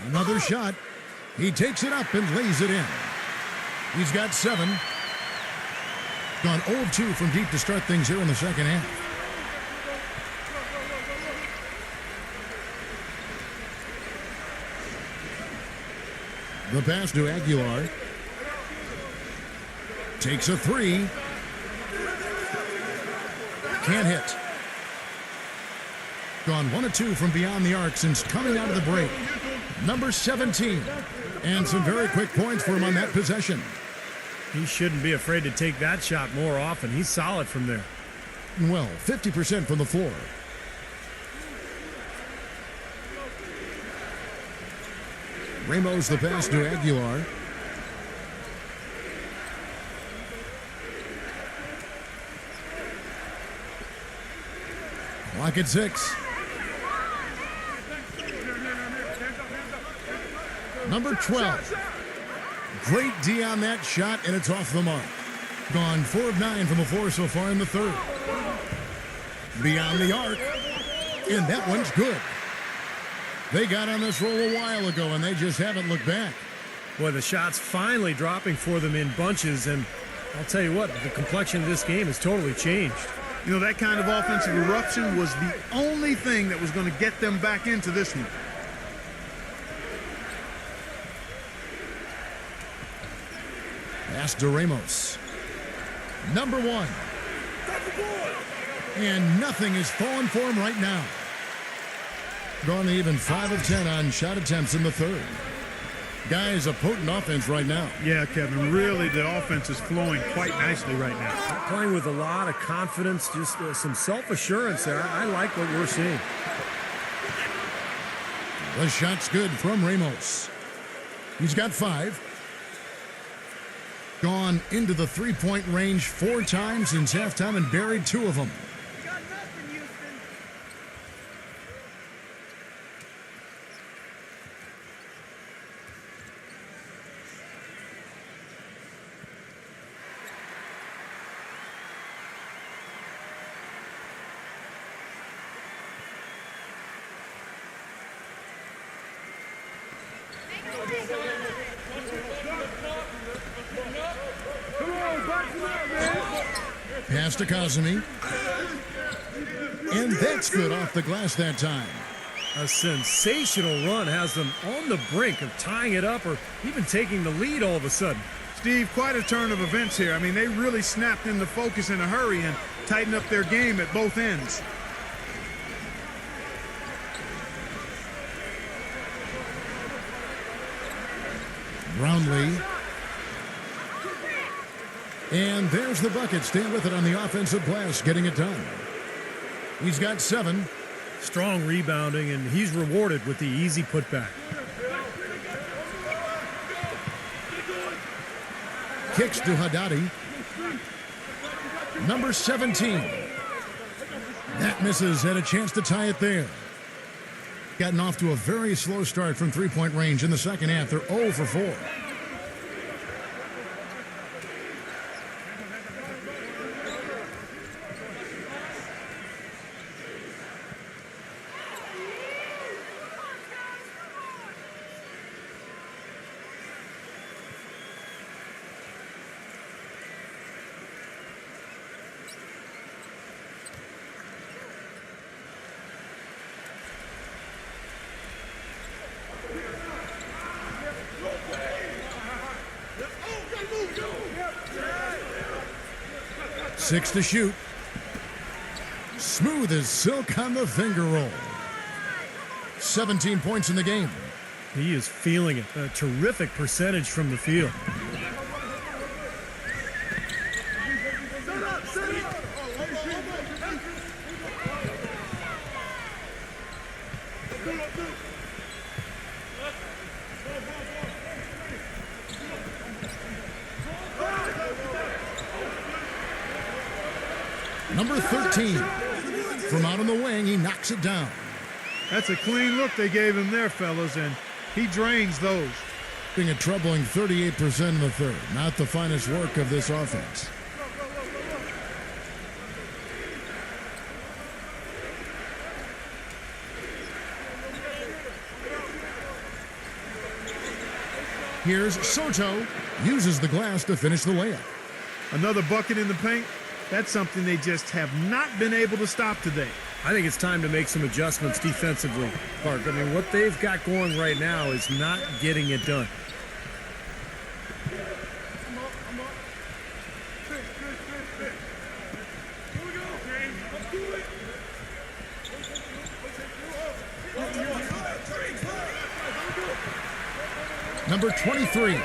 S2: Another shot. He takes it up and lays it in. He's got 7. Gone 0 of 2 from deep to start things here in the second half. The pass to Aguilar. Takes a 3. Can't hit. Gone 1 of 2 from beyond the arc since coming out of the break. Number 17. And some very quick points for him on that possession.
S4: He shouldn't be afraid to take that shot more often. He's solid from there.
S2: Well, 50% from the floor. Ramos the pass to Aguilar. Clock at 6. Number 12. Great D on that shot, and it's off the mark. Gone 4 of 9 from the floor so far in the third. Beyond the arc, and that one's good. They got on this roll a while ago, and they just haven't looked back.
S4: Boy, the shot's finally dropping for them in bunches, and I'll tell you what, the complexion of this game has totally changed.
S3: You know, that kind of offensive eruption was the only thing that was going to get them back into this one.
S2: Pass to Ramos. Number 1. And nothing is falling for him right now. Gone to even 5 of 10 on shot attempts in the third. Guys, a potent offense right now.
S3: Yeah, Kevin, really the offense is flowing quite nicely right now.
S4: Playing with a lot of confidence, just some self-assurance there. I like what we're seeing.
S2: The shot's good from Ramos. He's got 5. Gone into the three-point range 4 times since halftime and buried 2 of them. Pass to Kazumi. And that's good off the glass that time.
S4: A sensational run has them on the brink of tying it up or even taking the lead all of a sudden.
S3: Steve, quite a turn of events here. I mean, they really snapped into focus in a hurry and tightened up their game at both ends.
S2: Brownlee. And there's the bucket. Stay with it on the offensive glass, getting it done. He's got 7.
S4: Strong rebounding, and he's rewarded with the easy putback.
S2: Kicks to Haddadi. Number 17. That misses. Had a chance to tie it there. Gotten off to a very slow start from three-point range in the second half. They're 0 for 4. Six to shoot. Smooth as silk on the finger roll. 17 points in the game.
S4: He is feeling it. A terrific percentage from the field.
S2: Number 13. From out on the wing, he knocks it down.
S3: That's a clean look they gave him there, fellas, and he drains those.
S2: Being a troubling 38% in the third. Not the finest work of this offense. Here's Soto. Uses the glass to finish the layup.
S3: Another bucket in the paint. That's something they just have not been able to stop today.
S4: I think it's time to make some adjustments defensively, Clark. I mean, what they've got going right now is not getting it done.
S2: Number 23.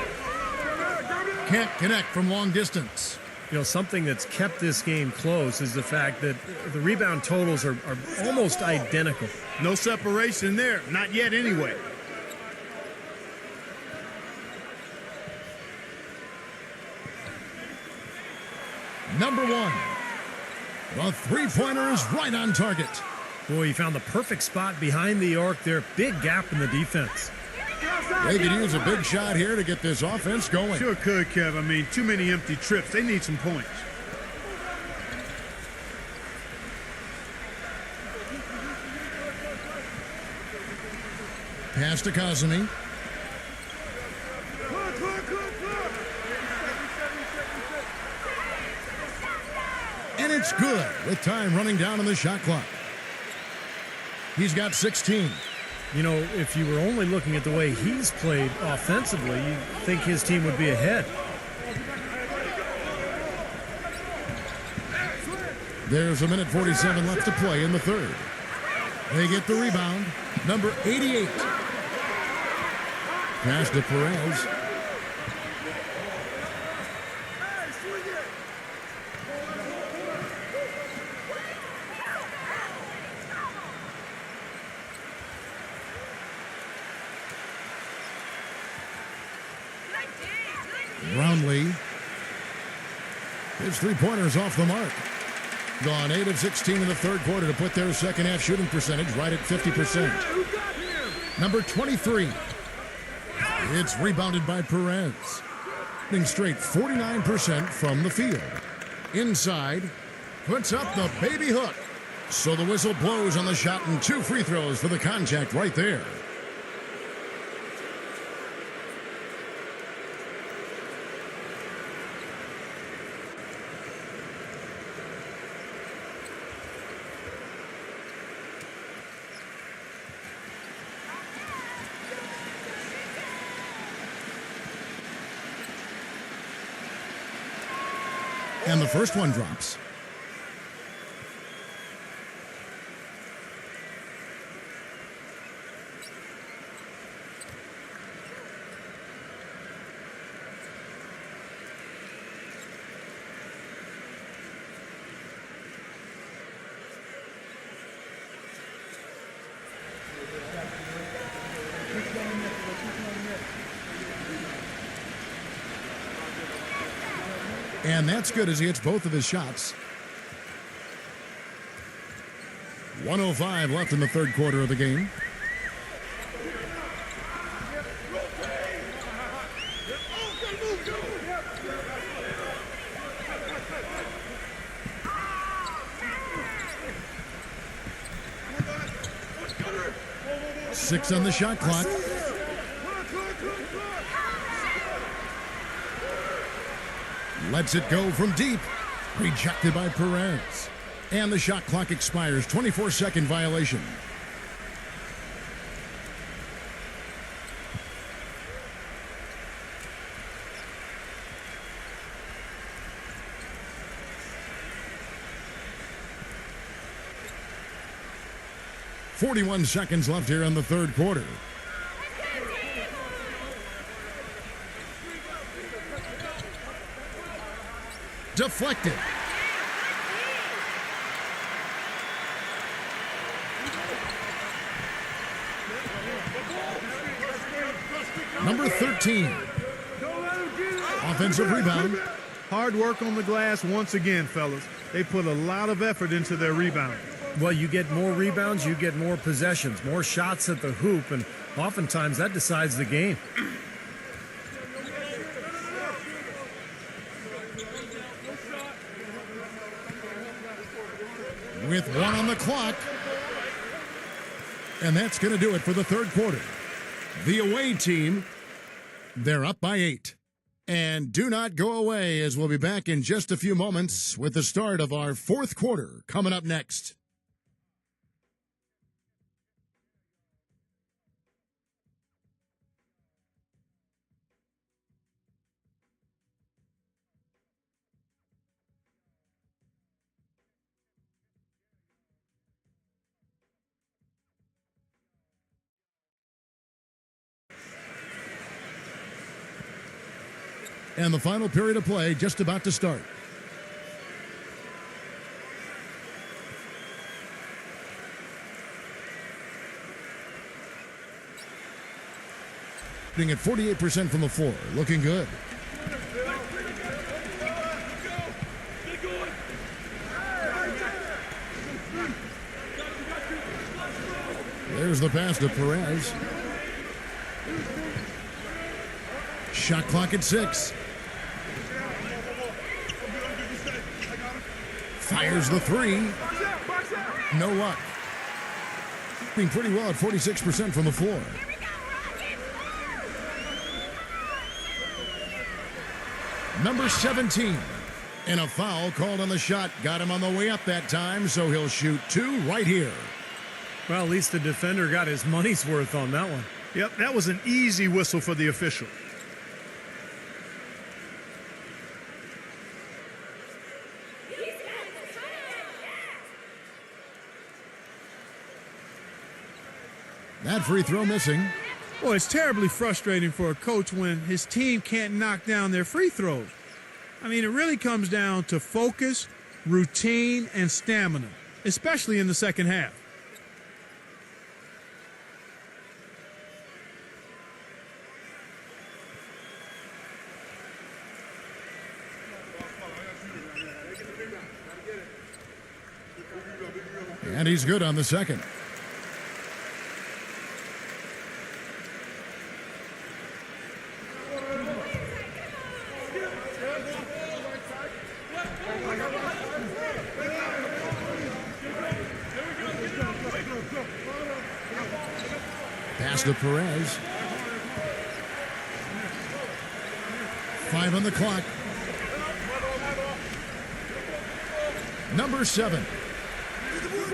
S2: Can't connect from long distance.
S4: You know, something that's kept this game close is the fact that the rebound totals are almost identical.
S3: No separation there. Not yet anyway.
S2: Number 1. The three-pointer is right on target.
S4: Boy, he found the perfect spot behind the arc there. Big gap in the defense.
S2: They could use a big shot here to get this offense going.
S3: Sure could, Kev. I mean, too many empty trips. They need some points.
S2: Pass to Kazumi. And it's good with time running down on the shot clock. He's got 16.
S4: You know, if you were only looking at the way he's played offensively, you'd think his team would be ahead.
S2: There's a minute 47 left to play in the third. They get the rebound. Number 88. Pass to Perez. Brownlee. His three-pointers off the mark. Gone 8 of 16 in the third quarter to put their second half shooting percentage right at 50%. Number 23. It's rebounded by Perez. Hitting straight 49% from the field. Inside. Puts up the baby hook. So the whistle blows on the shot and 2 free throws for the contact right there. And the first one drops. And that's good as he hits both of his shots. 1:05 left in the third quarter of the game. Six on the shot clock. Lets it go from deep. Rejected by Perez. And the shot clock expires. 24-second violation. .41 seconds left here in the third quarter. Deflected. Number 13. Offensive rebound.
S3: Hard work on the glass once again, fellas. They put a lot of effort into their rebound.
S4: Well, you get more rebounds, you get more possessions, more shots at the hoop, and oftentimes that decides the game.
S2: With one on the clock. And that's going to do it for the third quarter. The away team, they're up by 8. And do not go away, as we'll be back in just a few moments with the start of our fourth quarter coming up next. And the final period of play just about to start. Shooting at 48% from the floor. Looking good. There's the pass to Perez. Shot clock at 6. Fires the 3. No luck. Being pretty well at 46% from the floor. Number 17. And a foul called on the shot. Got him on the way up that time, so he'll shoot 2 right here.
S4: Well, at least the defender got his money's worth on that one.
S3: Yep, that was an easy whistle for the official.
S2: That free throw missing.
S3: Boy, it's terribly frustrating for a coach when his team can't knock down their free throws. I mean, it really comes down to focus, routine, and stamina, especially in the second half.
S2: And he's good on the second. Pass to Perez. 5 on the clock. Number 7.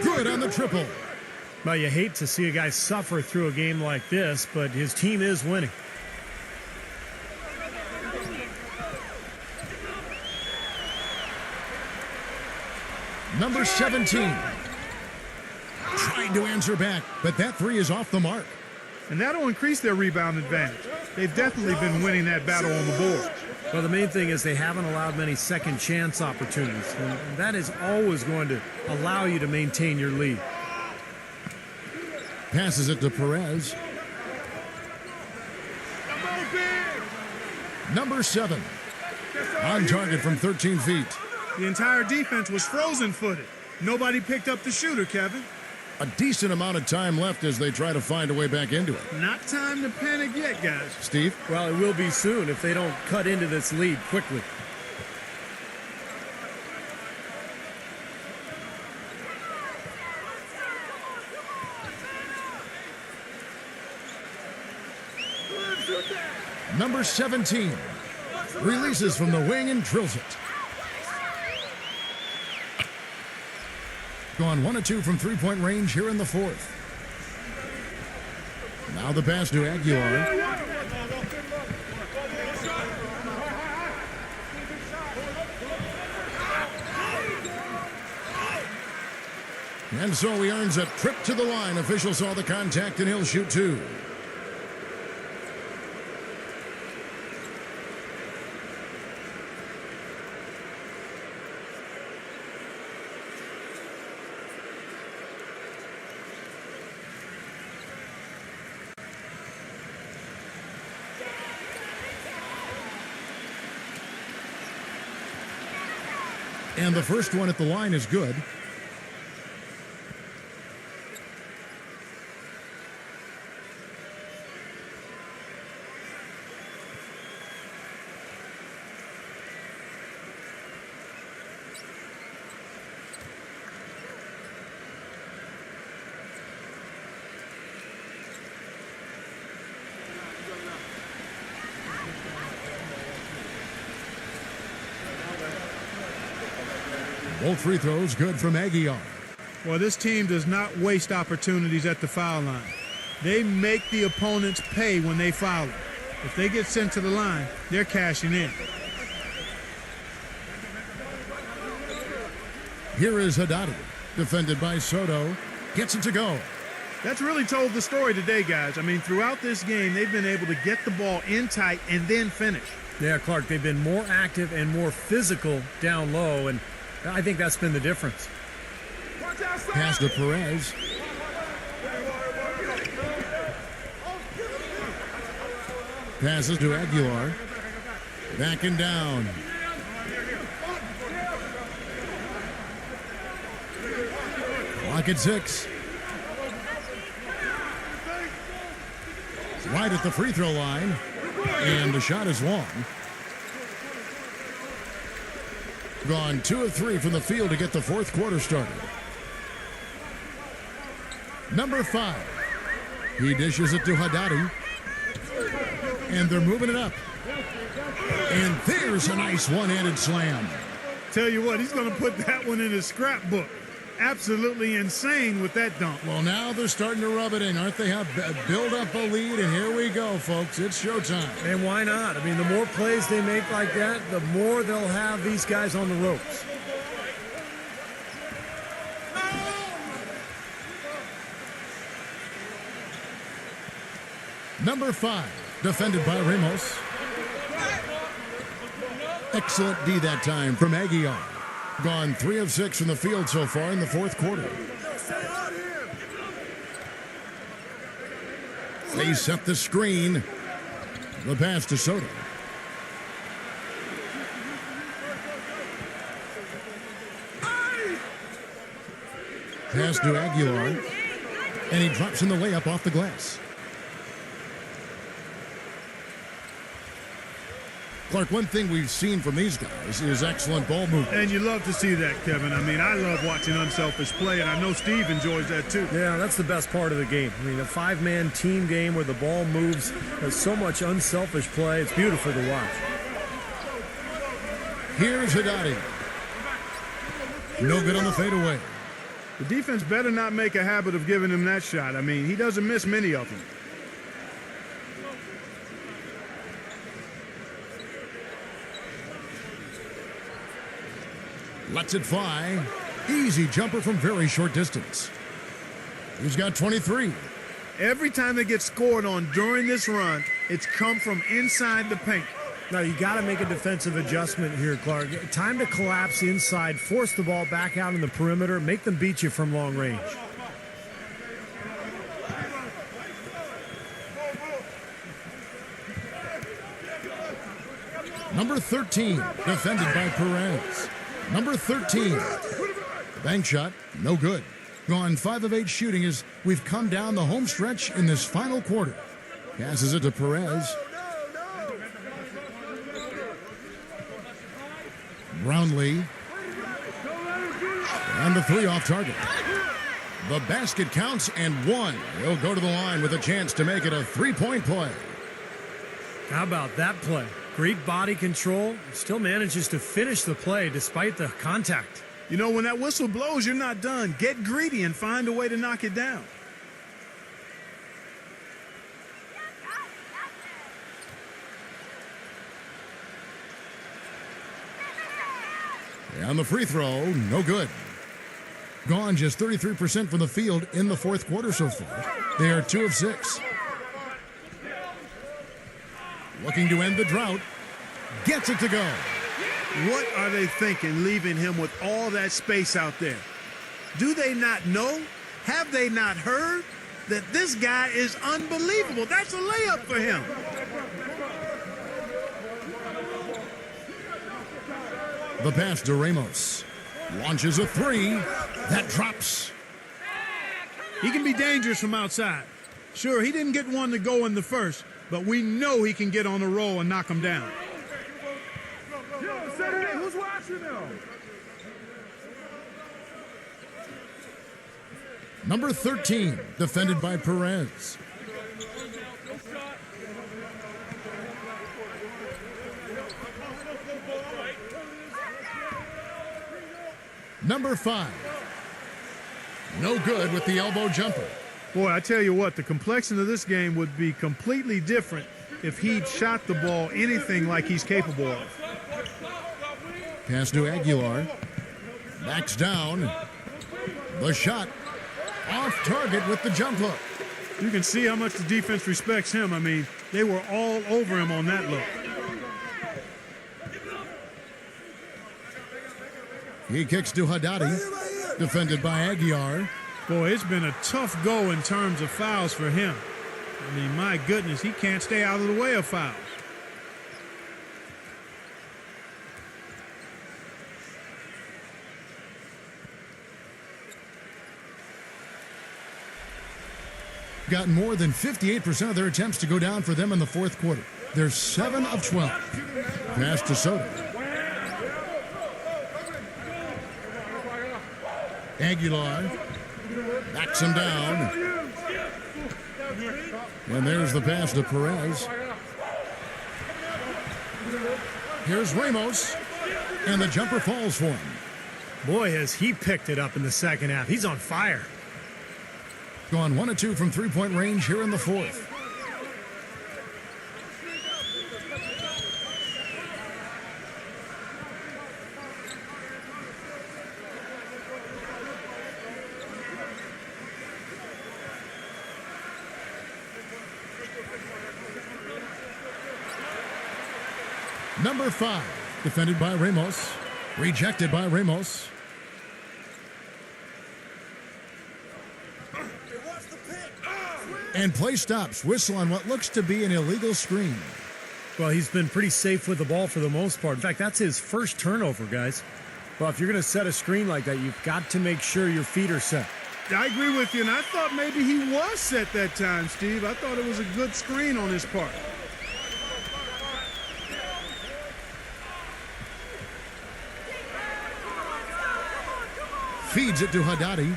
S2: Good on the triple.
S4: Well, you hate to see a guy suffer through a game like this, but his team is winning.
S2: Number 17. Trying to answer back, but that three is off the mark.
S3: And that'll increase their rebound advantage. They've definitely been winning that battle on the board.
S4: Well, the main thing is they haven't allowed many second chance opportunities. And that is always going to allow you to maintain your lead.
S2: Passes it to Perez. Number 7. On target from 13 feet.
S3: The entire defense was frozen-footed. Nobody picked up the shooter, Kevin.
S2: A decent amount of time left as they try to find a way back into it.
S3: Not time to panic yet, guys.
S2: Steve?
S4: Well, it will be soon if they don't cut into this lead quickly.
S2: Number 17 releases from the wing and drills it. Gone 1 of 2 from three-point range here in the fourth. Now the pass to Aguilar. And so he earns a trip to the line. Official saw the contact and he'll shoot 2. And the first one at the line is good. Both free throws good from Aguilar.
S3: Well, this team does not waste opportunities at the foul line. They make the opponents pay when they foul them. If they get sent to the line, they're cashing in.
S2: Here is Haddadi, defended by Soto. Gets it to go.
S3: That's really told the story today, guys. I mean, throughout this game, they've been able to get the ball in tight and then finish.
S4: Yeah, Clark, they've been more active and more physical down low, and I think that's been the difference.
S2: Pass to Perez. Passes to Aguilar. Backing down. Clock at 6. Right at the free throw line. And the shot is long. Gone 2 of 3 from the field to get the fourth quarter started. Number 5. He dishes it to Haddadi. And they're moving it up. And there's a nice one-handed slam.
S3: Tell you what, he's going to put that one in his scrapbook. Absolutely insane with that dunk.
S2: Well, now they're starting to rub it in, aren't they? Build up a lead, and here we go, folks. It's showtime.
S4: And why not? I mean, the more plays they make like that, the more they'll have these guys on the ropes.
S2: Number 5, defended by Ramos. Excellent D that time from Aguilar. Gone 3 of 6 from the field so far in the fourth quarter. They set the screen. The pass to Soto. Pass to Aguilar. And he drops in the layup off the glass. Clark, one thing we've seen from these guys is excellent ball movement.
S3: And you love to see that, Kevin. I mean, I love watching unselfish play, and I know Steve enjoys that too.
S4: Yeah, that's the best part of the game. I mean, a 5-man team game where the ball moves. There's so much unselfish play. It's beautiful to watch.
S2: Here's Haddadi. No good on the fadeaway.
S3: The defense better not make a habit of giving him that shot. I mean, he doesn't miss many of them.
S2: Lets it fly. Easy jumper from very short distance. He's got 23.
S3: Every time they get scored on during this run, it's come from inside the paint.
S4: Now, you got to make a defensive adjustment here, Clark. Time to collapse inside, force the ball back out in the perimeter, make them beat you from long range.
S2: Number 13, defended by Perez. Number 13, bank shot, no good. Gone 5 of 8 shooting as we've come down the home stretch in this final quarter. Passes it to Perez. Brownlee. And the 3 off target. The basket counts and 1. He'll go to the line with a chance to make it a 3-point play.
S4: How about that play? Great body control. Still manages to finish the play despite the contact.
S3: You know, when that whistle blows, you're not done. Get greedy and find a way to knock it down.
S2: And the free throw, no good. Gone just 33% from the field in the fourth quarter so far. They are 2 of 6. Looking to end the drought. Gets it to go.
S3: What are they thinking, leaving him with all that space out there? Do they not know? Have they not heard that this guy is unbelievable? That's a layup for him.
S2: The pass to Ramos. Launches a 3. That drops.
S3: He can be dangerous from outside. Sure, he didn't get one to go in the first, but we know he can get on a roll and knock him down.
S7: Who's watching now?
S2: Number 13, defended by Perez. Number 5. No good with the elbow jumper.
S3: Boy, I tell you what, the complexion of this game would be completely different if he'd shot the ball anything like he's capable of.
S2: Pass to Aguilar. Backs down. The shot. Off target with the jump hook.
S3: You can see how much the defense respects him. I mean, they were all over him on that look.
S2: He kicks to Haddadi. Defended by Aguilar.
S3: Boy, it's been a tough go in terms of fouls for him. I mean, my goodness, he can't stay out of the way of fouls.
S2: Got more than 58% of their attempts to go down for them in the fourth quarter. They're 7 of 12. Pass to Soto. Aguilar backs him down. And there's the pass to Perez. Here's Ramos. And the jumper falls for him.
S4: Boy, has he picked it up in the second half. He's on fire.
S2: Gone 1 of 2 from three-point range here in the fourth. Number 5, defended by Ramos. Rejected by Ramos. And play stops. Whistle on what looks to be an illegal screen.
S4: Well, he's been pretty safe with the ball for the most part. In fact, that's his first turnover, guys. Well, if you're going to set a screen like that, you've got to make sure your feet are set.
S3: I agree with you, and I thought maybe he was set that time, Steve. I thought it was a good screen on his part.
S2: Feeds it to Haddadi.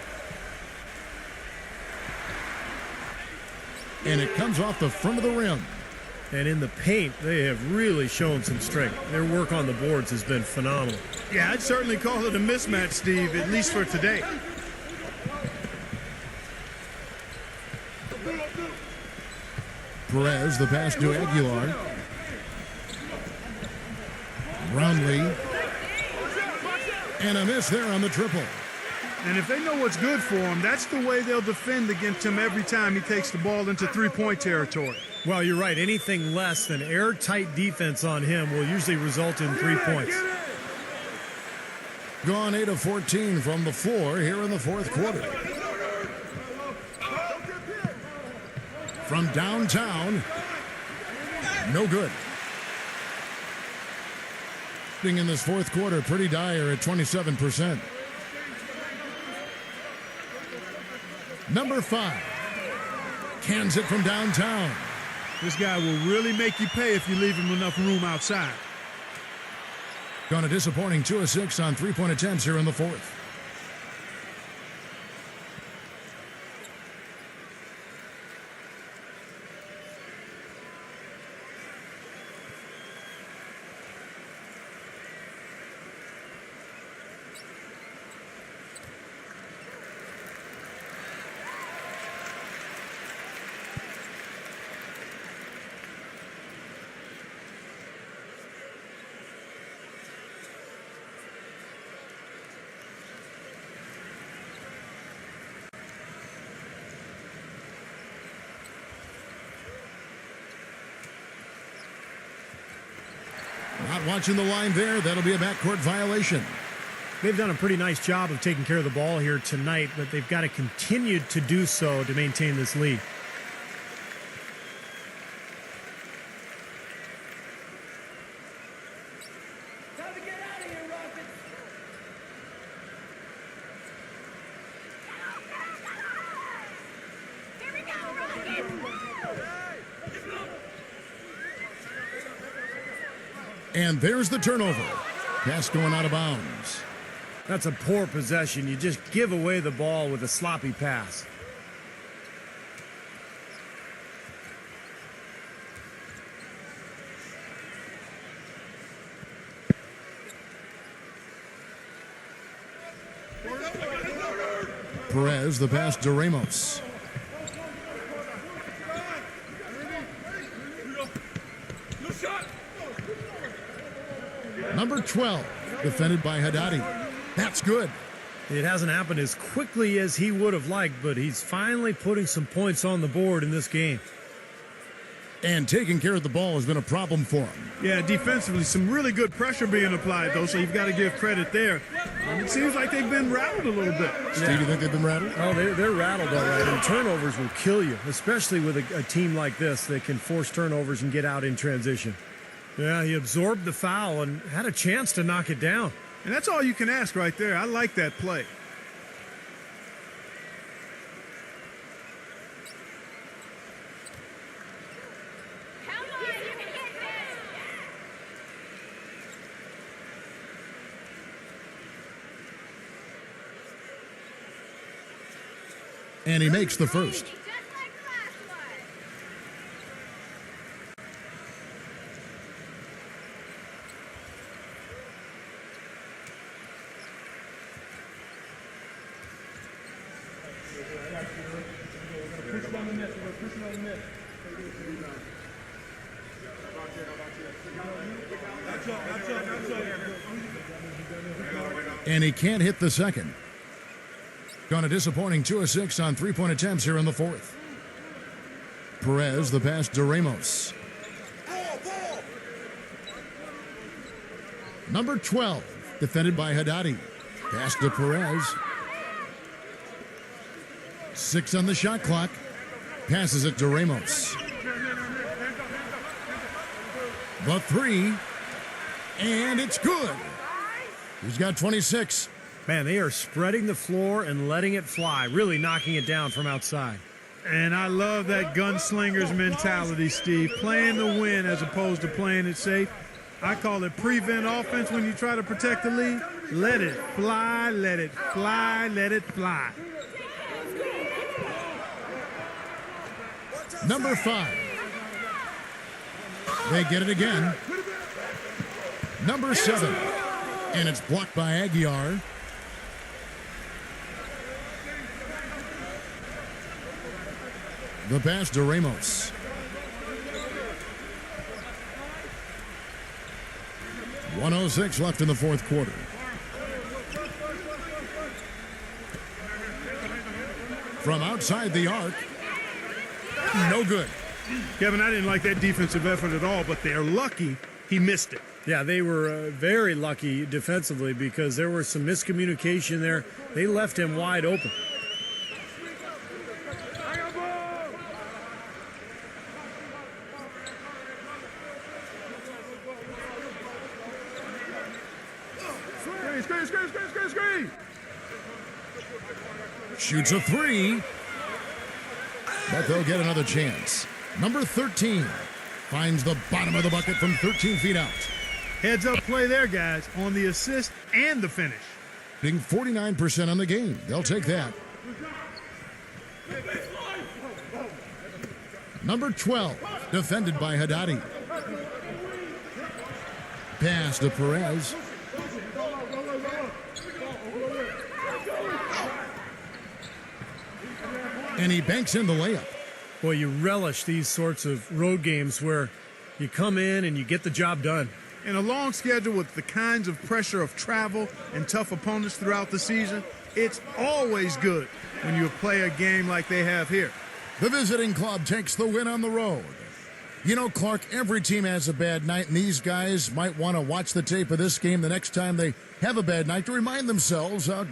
S2: And it comes off the front of the rim.
S4: And in the paint, they have really shown some strength. Their work on the boards has been phenomenal.
S3: Yeah, I'd certainly call it a mismatch, Steve, at least for today.
S2: Perez, the pass to Aguilar. Brownlee. And a miss there on the triple.
S3: And if they know what's good for him, that's the way they'll defend against him every time he takes the ball into three-point territory.
S4: Well, you're right. Anything less than airtight defense on him will usually result in 3 points.
S2: Gone 8 of 14 from the floor here in the fourth quarter. From downtown, no good. In this fourth quarter, pretty dire at 27%. Number 5, cans it from downtown.
S3: This guy will really make you pay if you leave him enough room outside.
S2: Gone a disappointing 2 of 6 on three-point attempts here in the fourth. Not watching the line there. That'll be a backcourt violation.
S4: They've done a pretty nice job of taking care of the ball here tonight, but they've got to continue to do so to maintain this lead.
S2: And there's the turnover. Pass going out of bounds.
S4: That's a poor possession. You just give away the ball with a sloppy pass.
S2: Perez, the pass to Ramos. Number 12, defended by Haddadi. That's good.
S4: It hasn't happened as quickly as he would have liked, but he's finally putting some points on the board in this game.
S2: And taking care of the ball has been a problem for him.
S3: Yeah, defensively, some really good pressure being applied, though, so you've got to give credit there. And it seems like they've been rattled a little bit.
S2: Steve, you think they've been rattled?
S4: Oh, they're rattled all right, and turnovers will kill you, especially with a team like this that can force turnovers and get out in transition. Yeah, he absorbed the foul and had a chance to knock it down.
S3: And that's all you can ask right there. I like that play.
S2: And he makes the first. And he can't hit the second. Gone a disappointing 2 of 6 on three-point attempts here in the fourth. Perez, the pass to Ramos. Number 12, defended by Haddadi. Pass to Perez. 6 on the shot clock. Passes it to Ramos. The 3. And it's good. He's got 26.
S4: Man, they are spreading the floor and letting it fly, really knocking it down from outside.
S3: And I love that gunslinger's mentality, Steve. Playing the win as opposed to playing it safe. I call it prevent offense when you try to protect the lead. Let it fly, let it fly, let it fly.
S2: Number 5. They get it again. Number 7. And it's blocked by Aguiar. The pass to Ramos. .106 left in the fourth quarter. from outside the arc. No good.
S3: Kevin, I didn't like that defensive effort at all, but they're lucky he missed it.
S4: Yeah, they were very lucky defensively because there was some miscommunication there. They left him wide open.
S3: Screen.
S2: Shoots a three, but they'll get another chance. Number 13 finds the bottom of the bucket from 13 feet out.
S3: Heads up play there, guys, on the assist and the finish.
S2: Being 49% on the game. They'll take that. Number 12, defended by Haddadi. Pass to Perez. And he banks in the layup.
S4: Boy, you relish these sorts of road games where you come in and you get the job done.
S3: In a long schedule with the kinds of pressure of travel and tough opponents throughout the season, it's always good when you play a game like they have here.
S2: The visiting club takes the win on the road. You know, Clark, every team has a bad night, and these guys might want to watch the tape of this game the next time they have a bad night to remind themselves how